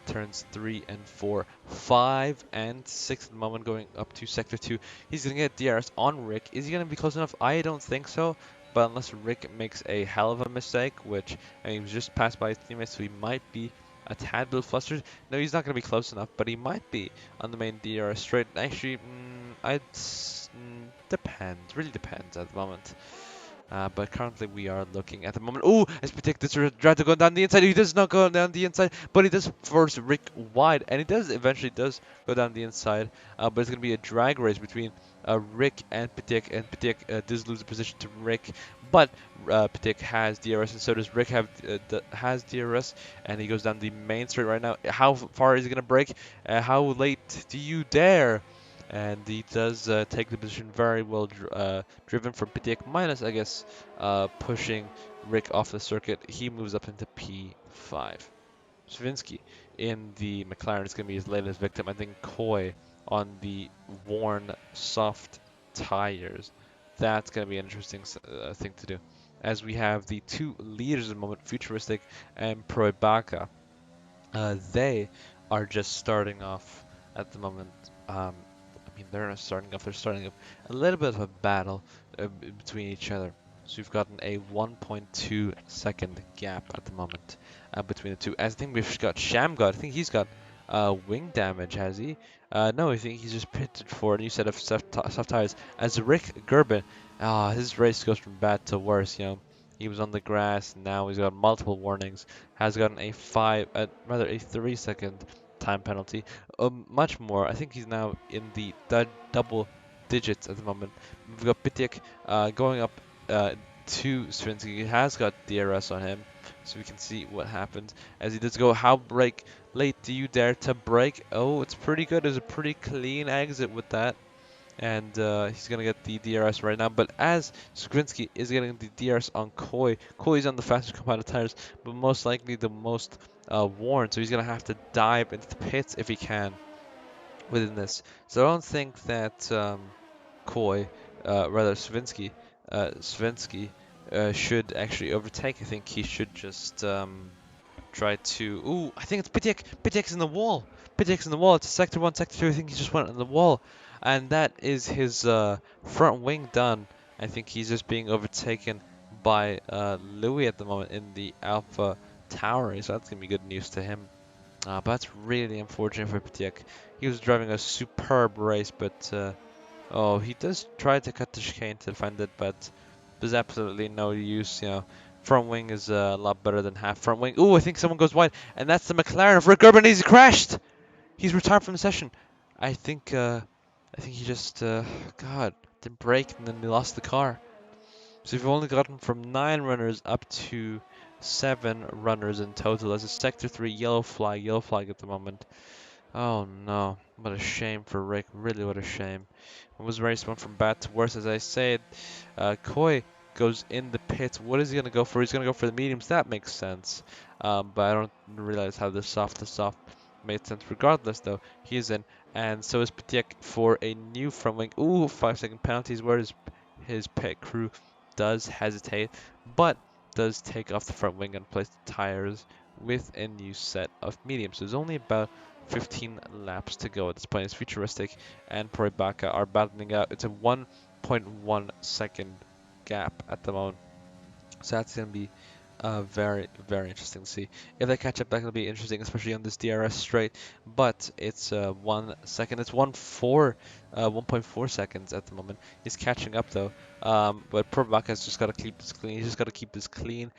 turns 3 and 4, 5 and 6 at the moment, going up to sector 2. He's going to get DRS on Rick. Is he going to be close enough? I don't think so. But unless Rick makes a hell of a mistake, which I mean, he was just passed by his teammates, so he might be a tad bit flustered. No, he's not going to be close enough, but he might be on the main DRS straight. Actually, depends. Really depends at the moment. But currently we are looking at the moment. Oh, Spitek does try to go down the inside. He does not go down the inside, but he does force Rick wide, and he does eventually go down the inside. But it's going to be a drag race between Rick and Pitek does lose the position to Rick, but Pitek has DRS, and so does Rick has DRS, and he goes down the main straight right now. How far is he going to break? How late do you dare? And he does take the position very well driven from Pitek, minus, I guess, pushing Rick off the circuit. He moves up into P5. Svinsky in the McLaren is going to be his latest victim. I think Coy on the worn soft tires. That's going to be an interesting thing to do. As we have the two leaders at the moment, Futuristic and Proibaka. They are just starting off at the moment. I mean, they're not starting off. They're starting up a little bit of a battle between each other. So we've gotten a 1.2 second gap at the moment between the two. I think we've got Shamgod. I think he's got wing damage, has he? No, I think he's just pitted for a new set of soft tires. As Rick Gerben, his race goes from bad to worse. You know, he was on the grass. Now he's got multiple warnings. Has gotten a rather a 3-second time penalty. Much more. I think he's now in the double digits at the moment. We've got Pitik going up to Svinsky. He has got DRS on him, so we can see what happens as he does go. How late do you dare to break? Oh, it's pretty good. There's a pretty clean exit with that. And he's going to get the DRS right now. But as Skrinsky is getting the DRS on Coy, Coy's on the fastest compounded tires, but most likely the most worn. So he's going to have to dive into the pits if he can within this. So I don't think that Coy, rather Svinsky, should actually overtake. I think he should just try to. Ooh, I think it's Pitek. Pitek's in the wall. Pitek's in the wall. It's sector 1, sector 2. I think he just went on the wall. And that is his front wing done. I think he's just being overtaken by Louis at the moment in the Alpha Tower. So that's going to be good news to him. But that's really unfortunate for Pitek. He was driving a superb race, but oh, he does try to cut the chicane to defend it, but there's absolutely no use. You know, front wing is a lot better than half front wing. Ooh, I think someone goes wide, and that's the McLaren of Rick Urban. He's crashed. He's retired from the session. I think he just God didn't brake, and then they lost the car. So we've only gotten from 9 runners up to 7 runners in total. As a sector 3 yellow flag at the moment. Oh no, what a shame for Rick, really what a shame. It was race went from bad to worse, as I said. Coy goes in the pits. What is he going to go for? He's going to go for the mediums. That makes sense. But I don't realize how the soft made sense. Regardless, though, he is in. And so is Pitek for a new front wing. Ooh, 5-second penalties, where his pit crew does hesitate, but does take off the front wing and place the tires with a new set of mediums. So there's only about 15 laps to go at this point. It's Futuristic and Proibaka are battling out. It's a 1.1 second gap at the moment. So that's going to be very, very interesting to see. If they catch up, that will be interesting, especially on this DRS straight. But it's 1 second. It's 1.4 seconds at the moment. He's catching up though. But Probaka's just got to keep this clean. He's just got to keep this clean,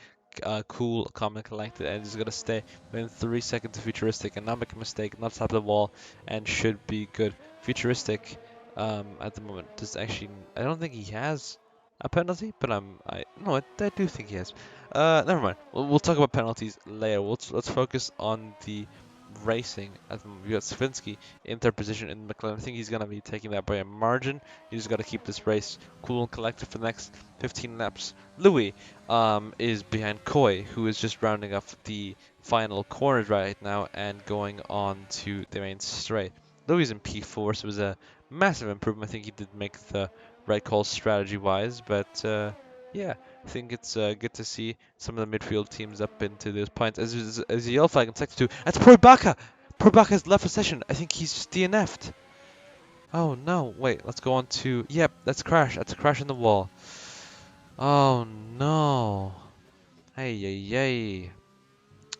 cool, calm, and collected, and he's gonna stay within 3 seconds of Futuristic and not make a mistake, not tap the wall, and should be good. Futuristic at the moment. Does actually, I don't think he has a penalty, but no, I do think he has. Never mind. We'll talk about penalties later. Let's focus on the racing. At the moment, we got Svinsky in third position in McLaren. I think he's gonna be taking that by a margin. You just gotta keep this race cool and collected for the next 15 laps. Louis is behind Koi, who is just rounding off the final corners right now and going on to the main straight. Louis in P4, so it was a massive improvement. I think he did make the right call strategy-wise, but yeah, I think it's good to see some of the midfield teams up into those points. As the yellow flag in sector 2, that's Probaka! Probaka's left a session. I think he's just DNF'd. Oh no, wait, let's go on to, yep, that's a crash. That's a crash in the wall. Oh no. Hey, yay, yay.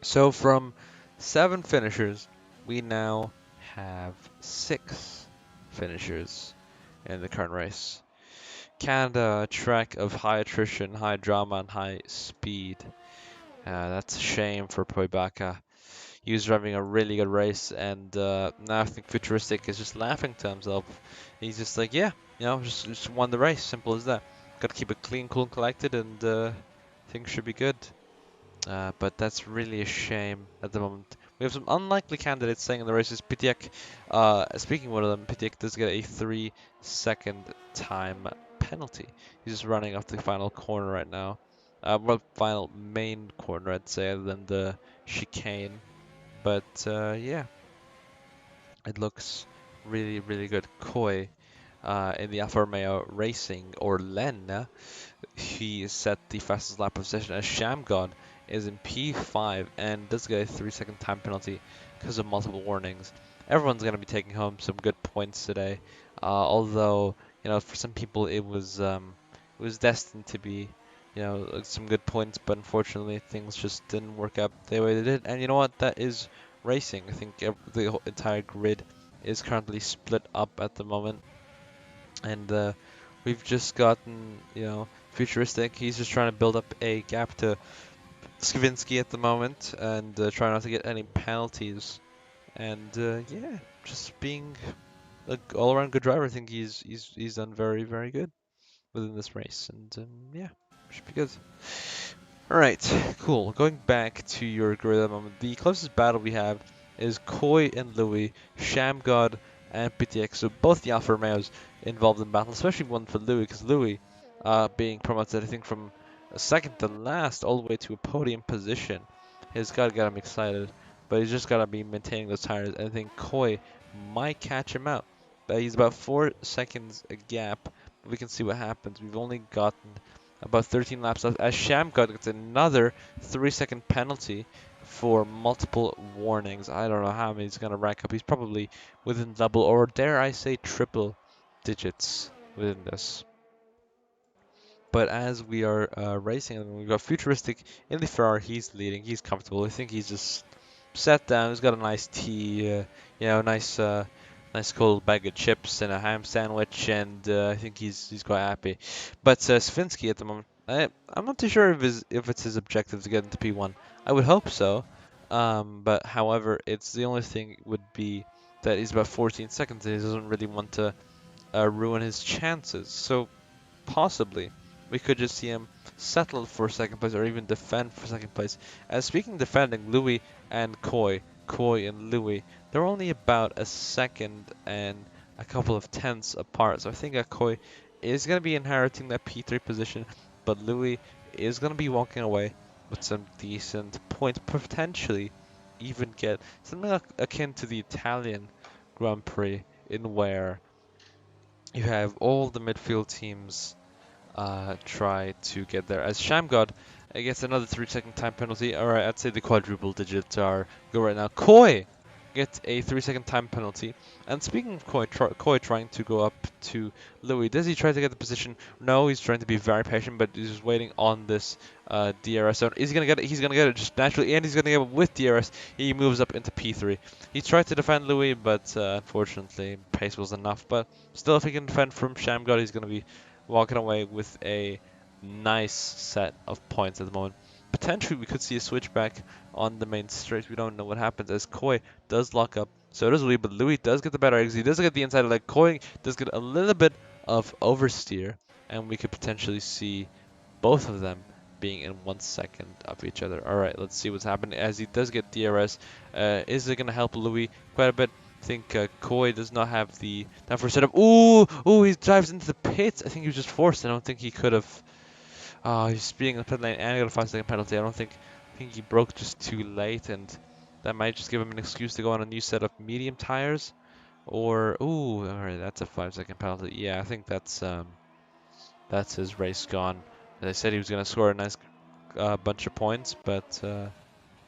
So from 7 finishers, we now have 6 finishers in the current race. Canada, a track of high attrition, high drama, and high speed. That's a shame for Poibaka. He was driving a really good race, and now I think Futuristic is just laughing to himself. He's just like, yeah, just won the race. Simple as that. Got to keep it clean, cool, and collected, and things should be good. But that's really a shame at the moment. We have some unlikely candidates staying in the races. Pitiak, speaking of one of them, Pitiak does get a 3-second time penalty. He's just running off the final corner right now. Well, final main corner, I'd say, other than the chicane. But yeah, it looks really, really good. Koi in the Alfa Romeo Racing, or Len, he set the fastest lap of session as Shamgod is in P5 and does get a 3-second time penalty because of multiple warnings. Everyone's going to be taking home some good points today, although for some people it was destined to be like some good points, but unfortunately things just didn't work out the way they did. And you know what? That is racing. I think the entire grid is currently split up at the moment, and we've just gotten, Futuristic. He's just trying to build up a gap to Skavinsky at the moment and try not to get any penalties. And yeah, just being an all-around good driver. I think he's done very, very good within this race, and yeah, should be good. All right, cool. Going back to your grid at the moment, the closest battle we have is Koi and Louis, Shamgod and PTX. So both the Alfa Romeos involved in battle, especially one for Louis, because Louis, being promoted, I think, from a second to last all the way to a podium position, has got to get him excited. But he's just got to be maintaining those tires. And I think Koi might catch him out. But he's about 4 seconds a gap. We can see what happens. We've only gotten about 13 laps left, as Shamgod gets another 3-second penalty for multiple warnings. I don't know how many he's going to rack up. He's probably within double, or dare I say triple digits within this. But as we are racing, we've got Futuristic in the Ferrari. He's leading. He's comfortable. I think he's just sat down. He's got a nice tea, nice cold bag of chips and a ham sandwich, and I think he's quite happy. But Svinsky at the moment, I'm not too sure if it's his objective to get into P1. I would hope so. But however, it's the only thing would be that he's about 14 seconds and he doesn't really want to ruin his chances. So possibly we could just see him settle for second place or even defend for second place. And speaking of defending, Louis and Koi and Louis, they're only about a second and a couple of tenths apart. So I think that Koi is going to be inheriting that P3 position, but Louis is going to be walking away with some decent points, potentially even get something akin to the Italian Grand Prix, in where you have all the midfield teams try to get there. As Shamgod gets another 3-second time penalty. Alright, I'd say the quadruple digits are go right now. Koi gets a 3-second time penalty. And speaking of Koi trying to go up to Louis, does he try to get the position? No, he's trying to be very patient, but he's just waiting on this DRS zone. Is he gonna get it? He's gonna get it just naturally, and he's gonna get it with DRS. He moves up into P3. He tried to defend Louis, but unfortunately, pace was enough. But still, if he can defend from Shamgod, he's gonna be walking away with a nice set of points at the moment. Potentially, we could see a switchback on the main straight. We don't know what happens, as Koi does lock up So does Louis, but Louis does get the better exit. He does get the inside leg. Koi does get a little bit of oversteer, and we could potentially see both of them being in 1 second of each other. All right, let's see what's happening as he does get DRS. Is it going to help Louis quite a bit? I think Koi does not have the time for setup. Ooh, he drives into the pits. I think he was just forced. I don't think he could have. He's speeding in the pit lane and he got a 5 second penalty. I think he broke just too late, and that might just give him an excuse to go on a new set of medium tires. Or all right, that's a 5 second penalty. Yeah, I think that's his race gone. As I said, he was going to score a nice bunch of points, but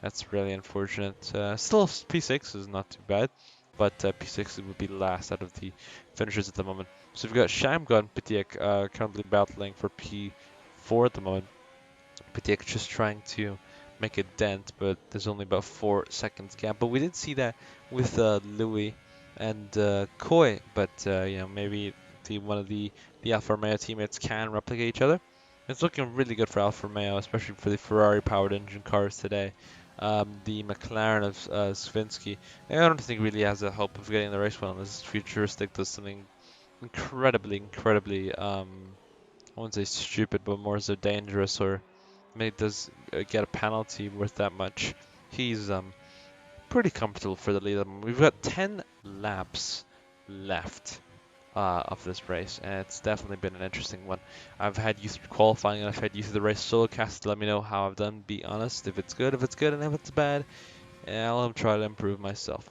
that's really unfortunate. Still, P6 is not too bad, but P6 would be last out of the finishers at the moment. So we've got Shamgar and Pitiek currently battling for P4 at the moment. Pitiek just trying to make a dent, but there's only about 4 seconds gap. But we did see that with Louis and Koi, but maybe one of the Alfa Romeo teammates can replicate each other. It's looking really good for Alfa Romeo, especially for the Ferrari-powered engine cars today. The McLaren of Svinsky, I don't think really has a hope of getting the race win unless Futuristic does something incredibly, I wouldn't say stupid, but more so dangerous, or maybe does get a penalty worth that much. He's pretty comfortable for the lead. We've got 10 laps left of this race, and it's definitely been an interesting one. I've had you through qualifying and I've had you through the race solo cast to let me know how I've done. Be honest, if it's good, and if it's bad, I'll try to improve myself.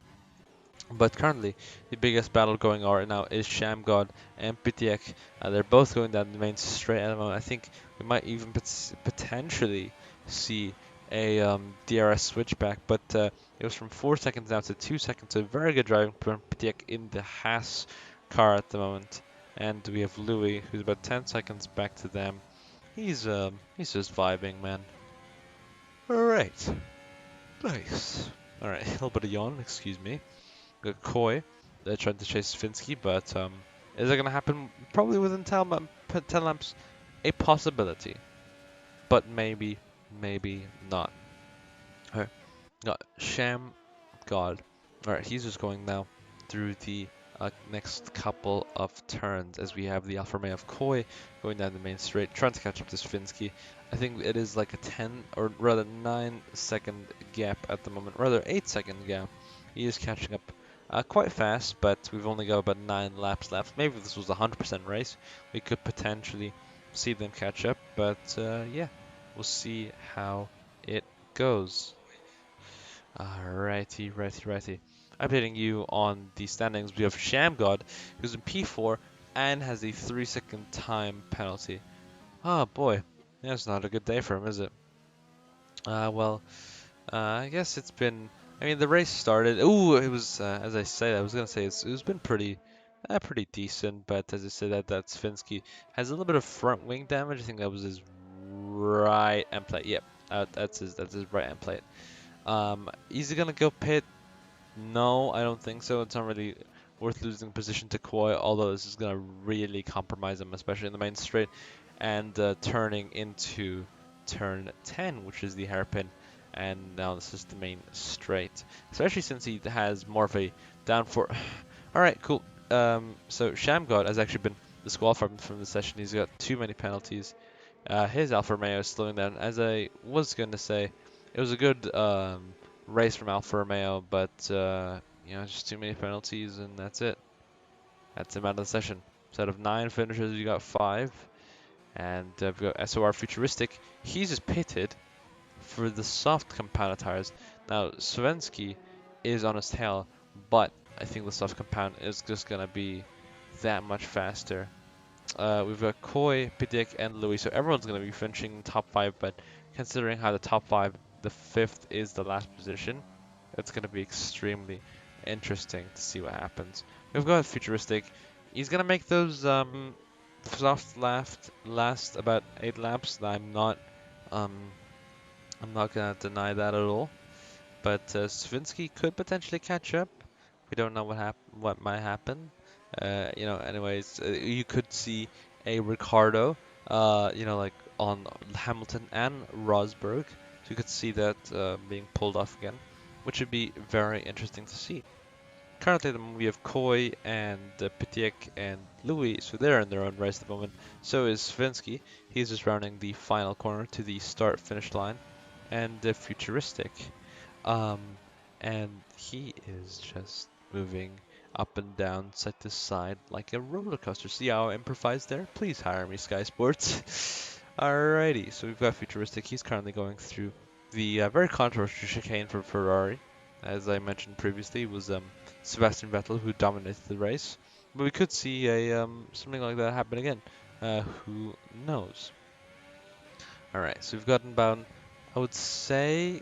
But currently, the biggest battle going on right now is Shamgod and Pitiek. They're both going down the main straight at the moment. I think we might even potentially see a DRS switchback, but it was from 4 seconds down to 2 seconds. So very good driving from Pitiek in the Haas car at the moment. And we have Louis, who's about 10 seconds back to them. He's just vibing, man. All right, nice. All right, a little bit of yawn, excuse me. Got Koi. They're trying to chase Finsky, but is it going to happen? Probably within 10 laps. A possibility, but maybe not. Alright, got Sham God. Alright, he's just going now through the next couple of turns as we have the Alfa Romeo of Koi going down the main straight, trying to catch up to Svinsky. I think it is like a 10 or rather 9 second gap at the moment, rather 8 second gap. He is catching up quite fast, but we've only got about 9 laps left. Maybe if this was a 100% race, we could potentially see them catch up, but yeah, we'll see how it goes. Righty. Updating you on the standings, we have Shamgod, who's in P4 and has a 3 second time penalty. Oh boy, that's not a good day for him, is it? Well, I guess it's been. I mean, the race started. Ooh, it was as I said. I was gonna say it's been pretty decent. But as I said, that Svinsky has a little bit of front wing damage. I think that was his right end plate. Yep, that's his right end plate. Is he gonna go pit? No, I don't think so. It's not really worth losing position to Koi, although this is gonna really compromise him, especially in the main straight, and turning into turn 10, which is the hairpin, and now this is the main straight. Especially since he has more of a downforce. All right, cool. So Shamgod has actually been disqualified from the session. He's got too many penalties. His Alfa Romeo is slowing down. As I was going to say, it was a good race from Alfa Romeo, but just too many penalties, and that's it. That's him out of the session. So out of 9 finishers, you got 5. And we've got SOR Futuristic. He's just pitted for the soft compound tires. Now, Svensky is on his tail, but I think the soft compound is just going to be that much faster. We've got Koi, Pidik, and Louis, so everyone's going to be finishing top 5, but considering how the top 5, the 5th is the last position, it's going to be extremely interesting to see what happens. We've got Futuristic. He's going to make those soft last about 8 laps. I'm not going to deny that at all. But Svinsky could potentially catch up. We don't know what might happen. Anyways, you could see a Ricardo, like on Hamilton and Rosberg. So you could see that being pulled off again, which would be very interesting to see. Currently, at the moment, we have Koi and Pitiek and Louis, so they're in their own race at the moment. So is Svinsky. He's just rounding the final corner to the start-finish line, and Futuristic. Um, and he is just moving up and down, side to side, like a roller coaster. See how I improvised there? Please hire me, Sky Sports. Alrighty, so we've got Futuristic. He's currently going through the very controversial chicane for Ferrari. As I mentioned previously, it was Sebastian Vettel who dominated the race. But we could see a something like that happen again. Who knows? Alright, so we've gotten about, I would say,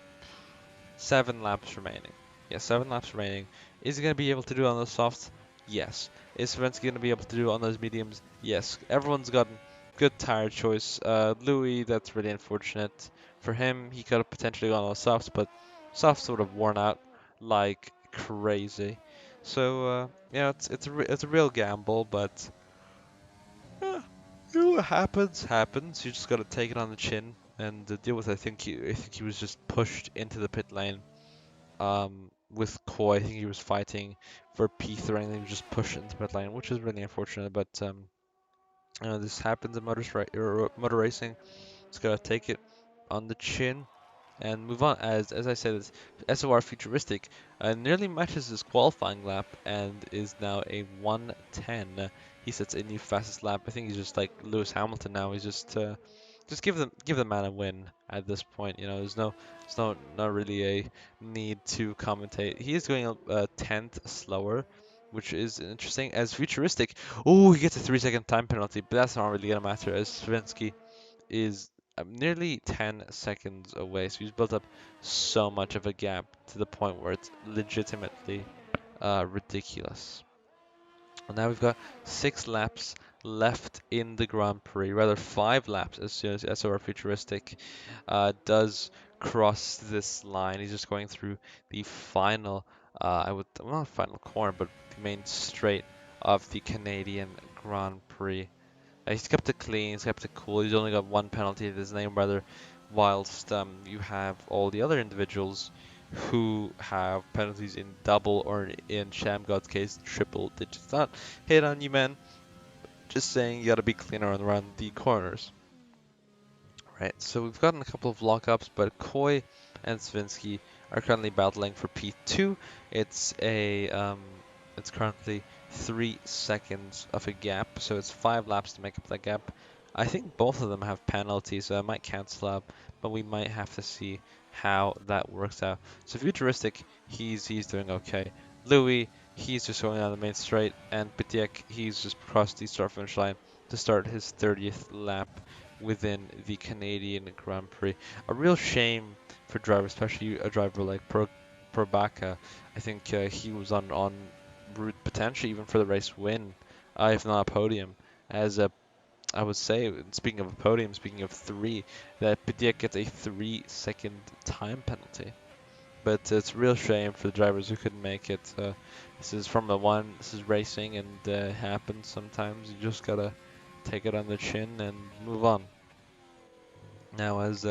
7 laps remaining. Yeah, 7 laps remaining. Is he going to be able to do it on those softs? Yes. Is Svensky going to be able to do it on those mediums? Yes. Everyone's gotten good tire choice. Louis, that's really unfortunate for him. He could have potentially gone on softs, but softs would have worn out like crazy. So yeah, it's a real gamble, but uh, what happens. You just got to take it on the chin and deal with it. I think he was just pushed into the pit lane with Koi. I think he was fighting for P3 and he was just pushed into pit lane, which is really unfortunate. But this happens in motor racing. Just gotta take it on the chin and move on. As I said, it's SOR Futuristic nearly matches his qualifying lap and is now a 1:10. He sets a new fastest lap. I think he's just like Lewis Hamilton now. He's just give the man a win at this point. You know, there's no not really a need to commentate. He is going a tenth slower, which is interesting. As Futuristic, oh, he gets a 3-second time penalty, but that's not really gonna matter as Svinsky is nearly 10 seconds away. So he's built up so much of a gap to the point where it's legitimately ridiculous. And now we've got 6 laps left in the Grand Prix, rather 5 laps as soon as SOR Futuristic does cross this line. He's just going through the final, well, not final corner, but the main straight of the Canadian Grand Prix. He's kept it clean, he's kept it cool. He's only got 1 penalty to his name, rather, whilst you have all the other individuals who have penalties in double or in Shamgod's case, triple digits. Not hate on you, man. Just saying you gotta be cleaner around the corners. Right, so we've gotten a couple of lockups, but Koi and Svinsky are currently battling for P2. It's currently 3 seconds of a gap, so it's 5 laps to make up that gap. I think both of them have penalties, so I might cancel out, but we might have to see how that works out. So Futuristic, he's doing okay. Louis, he's just going down the main straight, and Pitiek, he's just crossed the start finish line to start his 30th lap within the Canadian Grand Prix. A real shame for drivers, especially a driver like Probaka. I think he was on route potentially even for the race win, if not a podium. As I would say, speaking of a podium, speaking of 3, that Pitiek gets a 3-second time penalty. But it's a real shame for the drivers who couldn't make it. This is Formula 1, this is racing, and it happens sometimes. You just gotta take it on the chin and move on. Now, as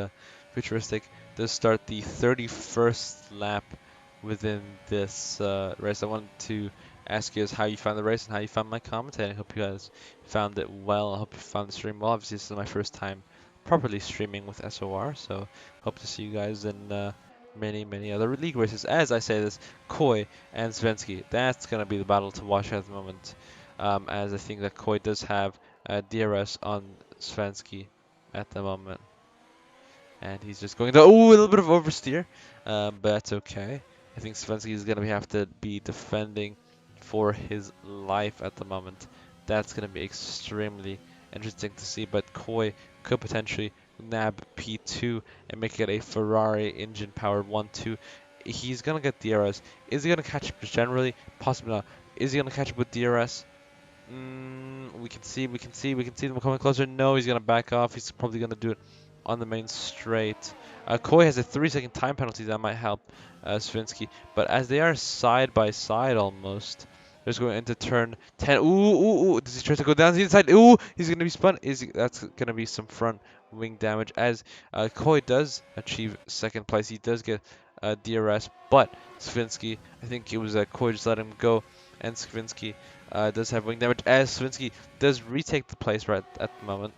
Futuristic does start the 31st lap within this race, I wanted to ask you guys how you found the race and how you found my commentating. I hope you guys found it well. I hope you found the stream well. Obviously, this is my first time properly streaming with SOR, so hope to see you guys in many other league races. As I say this, Koi and Svinsky, that's going to be the battle to watch at the moment, as I think that Koi does have DRS on Svinsky at the moment. And he's just going to, a little bit of oversteer, but that's okay. I think Svensky is going to have to be defending for his life at the moment. That's going to be extremely interesting to see, but Koi could potentially nab P2 and make it a Ferrari engine powered 1-2. He's going to get DRS. Is he going to catch up generally? Possibly not. Is he going to catch up with DRS? We can see them coming closer. No, he's going to back off. He's probably going to do it on the main straight. Koi has a 3-second time penalty that might help Svinsky, but as they are side by side almost, there's going into turn 10. Ooh, does he try to go down the inside? Ooh, he's going to be spun. That's going to be some front wing damage as Koi does achieve second place. He does get DRS, but Svinsky, I think it was Koi just let him go, and Svinsky does have wing damage as Svinsky does retake the place right at the moment.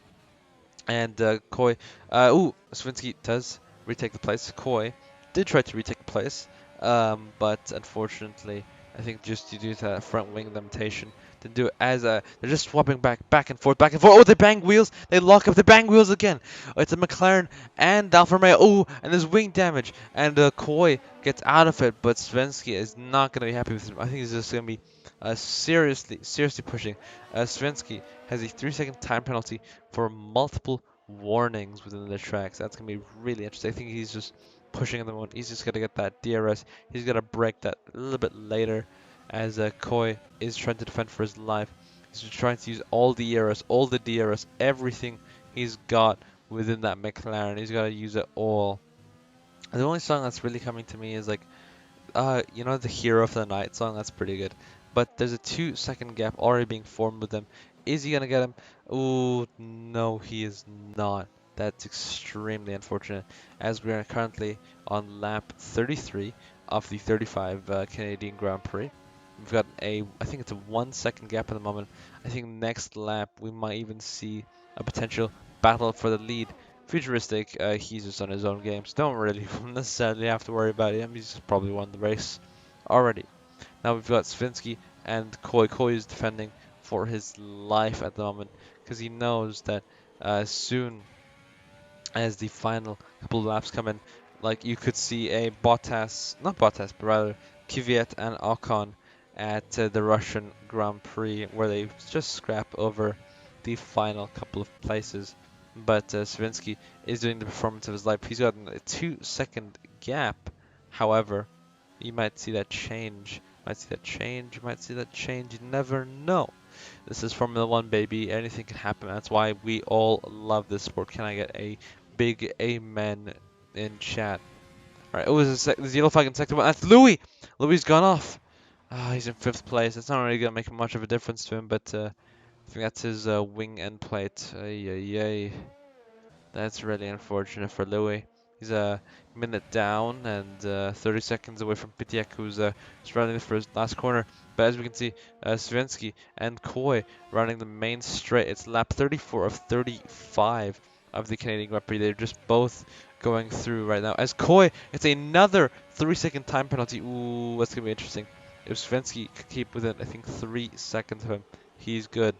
And Koi, Swinsky does retake the place. Koi did try to retake the place, but unfortunately, I think just due to that front wing limitation, didn't do it as they're just swapping back and forth, back and forth. Oh, they bang wheels! They lock up, they bang wheels again! It's a McLaren and Alfa Romeo. Oh, and there's wing damage, and Koi gets out of it, but Svensky is not going to be happy with him. I think he's just going to be seriously pushing. Svensky has a 3-second time penalty for multiple warnings within the tracks. That's going to be really interesting. I think he's just pushing at the moment. He's just going to get that DRS. He's going to break that a little bit later as Koi is trying to defend for his life. He's just trying to use all the ERS, all the DRS, everything he's got within that McLaren. He's got to use it all. The only song that's really coming to me is like the Hero of the Night song, that's pretty good. But there's a 2-second gap already being formed with him. Is he gonna get him? Oh, no, he is not. That's extremely unfortunate, as we are currently on lap 33 of the 35 Canadian Grand Prix. We've got I think it's a 1-second gap at the moment. I think next lap we might even see a potential battle for the lead. Futuristic, he's just on his own games. Don't really necessarily have to worry about him. He's probably won the race already. Now we've got Svinsky and Koi. Koi is defending for his life at the moment because he knows that soon as the final couple of laps come in, like you could see a not Bottas, but rather Kvyat and Ocon at the Russian Grand Prix, where they just scrap over the final couple of places. But Svinsky is doing the performance of his life. He's got a 2-second gap. However, you might see that change. Might see that change. You might see that change. You never know. This is Formula One, baby. Anything can happen. That's why we all love this sport. Can I get a big amen in chat? All right. Oh, there's a yellow flag in second one. That's Louis. Louis gone off. He's in 5th place. It's not really gonna make much of a difference to him, but I think that's his wing end plate. Ay, ay, ay. That's really unfortunate for Louis. He's a minute down and 30 seconds away from Pitiak, who's running for his last corner. But as we can see, Svensky and Koi running the main straight. It's lap 34 of 35 of the Canadian Grand Prix. They're just both going through right now. As Koi, it's another 3-second time penalty. Ooh, that's going to be interesting. If Svensky could keep within, I think, 3 seconds of him, he's good.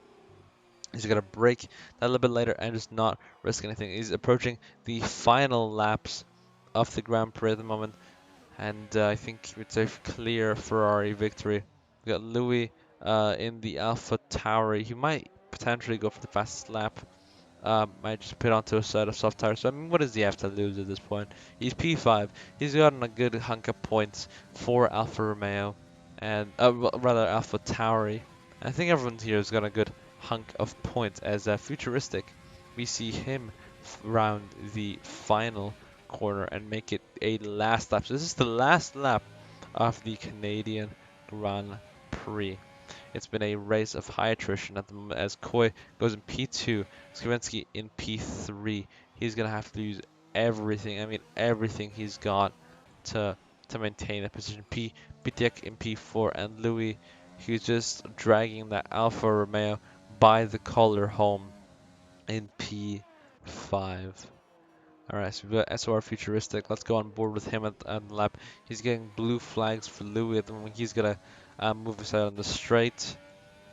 He's going to break that a little bit later and just not risk anything. He's approaching the final laps of the Grand Prix at the moment, and I think it's a clear Ferrari victory. We got Louis in the Alpha Tauri. He might potentially go for the fastest lap. Might just put onto a set of soft tires. So I mean, what does he have to lose at this point? He's P5. He's gotten a good hunk of points for Alfa Romeo, and rather Alpha Tauri. I think everyone here has got a good hunk of points. As Futuristic, we see him round the final corner and make it a last lap. So this is the last lap of the Canadian Grand Prix. It's been a race of high attrition at the moment as Koi goes in P2, Skavensky in P3. He's going to have to use everything, I mean everything he's got to maintain that position. Pitiak in P4, and Louis, he's just dragging that Alfa Romeo by the collar home in P5. Alright, so we've got SOR Futuristic. Let's go on board with him at the lap. He's getting blue flags for Louis at the moment. He's going to move aside on the straight.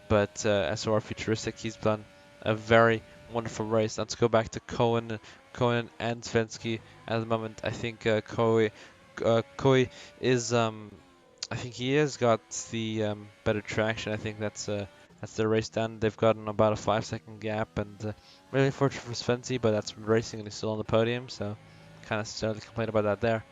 But SOR Futuristic, he's done a very wonderful race. Let's go back to Cohen and Svensky at the moment. I think Koi is I think he has got the better traction. I think that's the race done. They've gotten about a 5-second gap, and really unfortunate for Svensky, but that's racing and he's still on the podium, so can't necessarily complain about that there.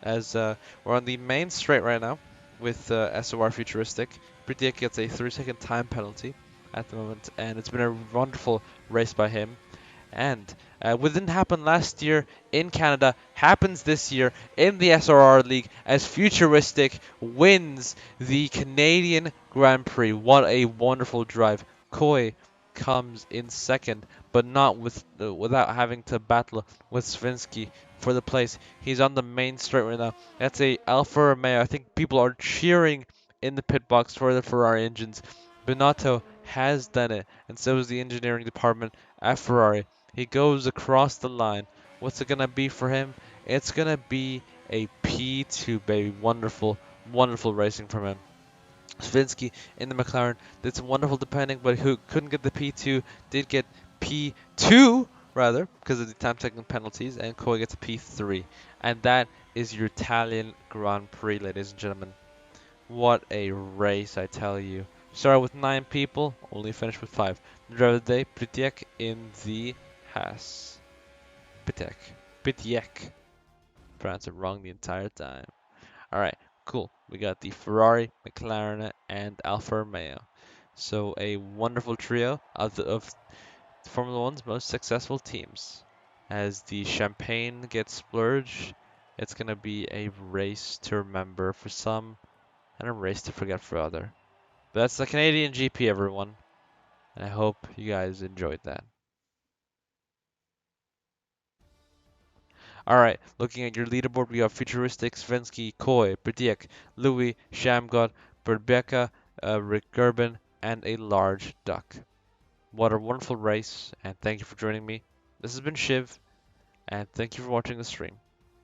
As we're on the main straight right now with SOR Futuristic. Pritiak gets a 3-second time penalty at the moment, and it's been a wonderful race by him. And what didn't happen last year in Canada happens this year in the SRR League as Futuristic wins the Canadian Grand Prix. What a wonderful drive. Koi comes in second, but not without having to battle with Svinsky for the place. He's on the main straight right now. That's a Alfa Romeo. I think people are cheering in the pit box for the Ferrari engines. Binotto has done it, and so is the engineering department at Ferrari. He goes across the line. What's it gonna be for him? It's gonna be a P2, baby. Wonderful, wonderful racing from him. Svinsky in the McLaren did some wonderful depending, but who couldn't get the P2 did get P2 rather because of the time taking penalties, and Koi gets a P3, and that is your Italian Grand Prix, ladies and gentlemen. What a race, I tell you. Started with 9 people, only finished with 5. The driver of the day, Pritiek in the Haas. Pitek. Pitiek. Pronounced it wrong the entire time. Alright, cool. We got the Ferrari, McLaren, and Alfa Romeo. So a wonderful trio of Formula One's most successful teams. As the champagne gets splurged, it's going to be a race to remember for some and a race to forget for other. But that's the Canadian GP, everyone. And I hope you guys enjoyed that. Alright, looking at your leaderboard, we have Futuristic, Svensky, Koi, Berdiek, Louis, Shamgod, Berbeka, Rick Gerben, and a large duck. What a wonderful race, and thank you for joining me. This has been Shiv, and thank you for watching the stream.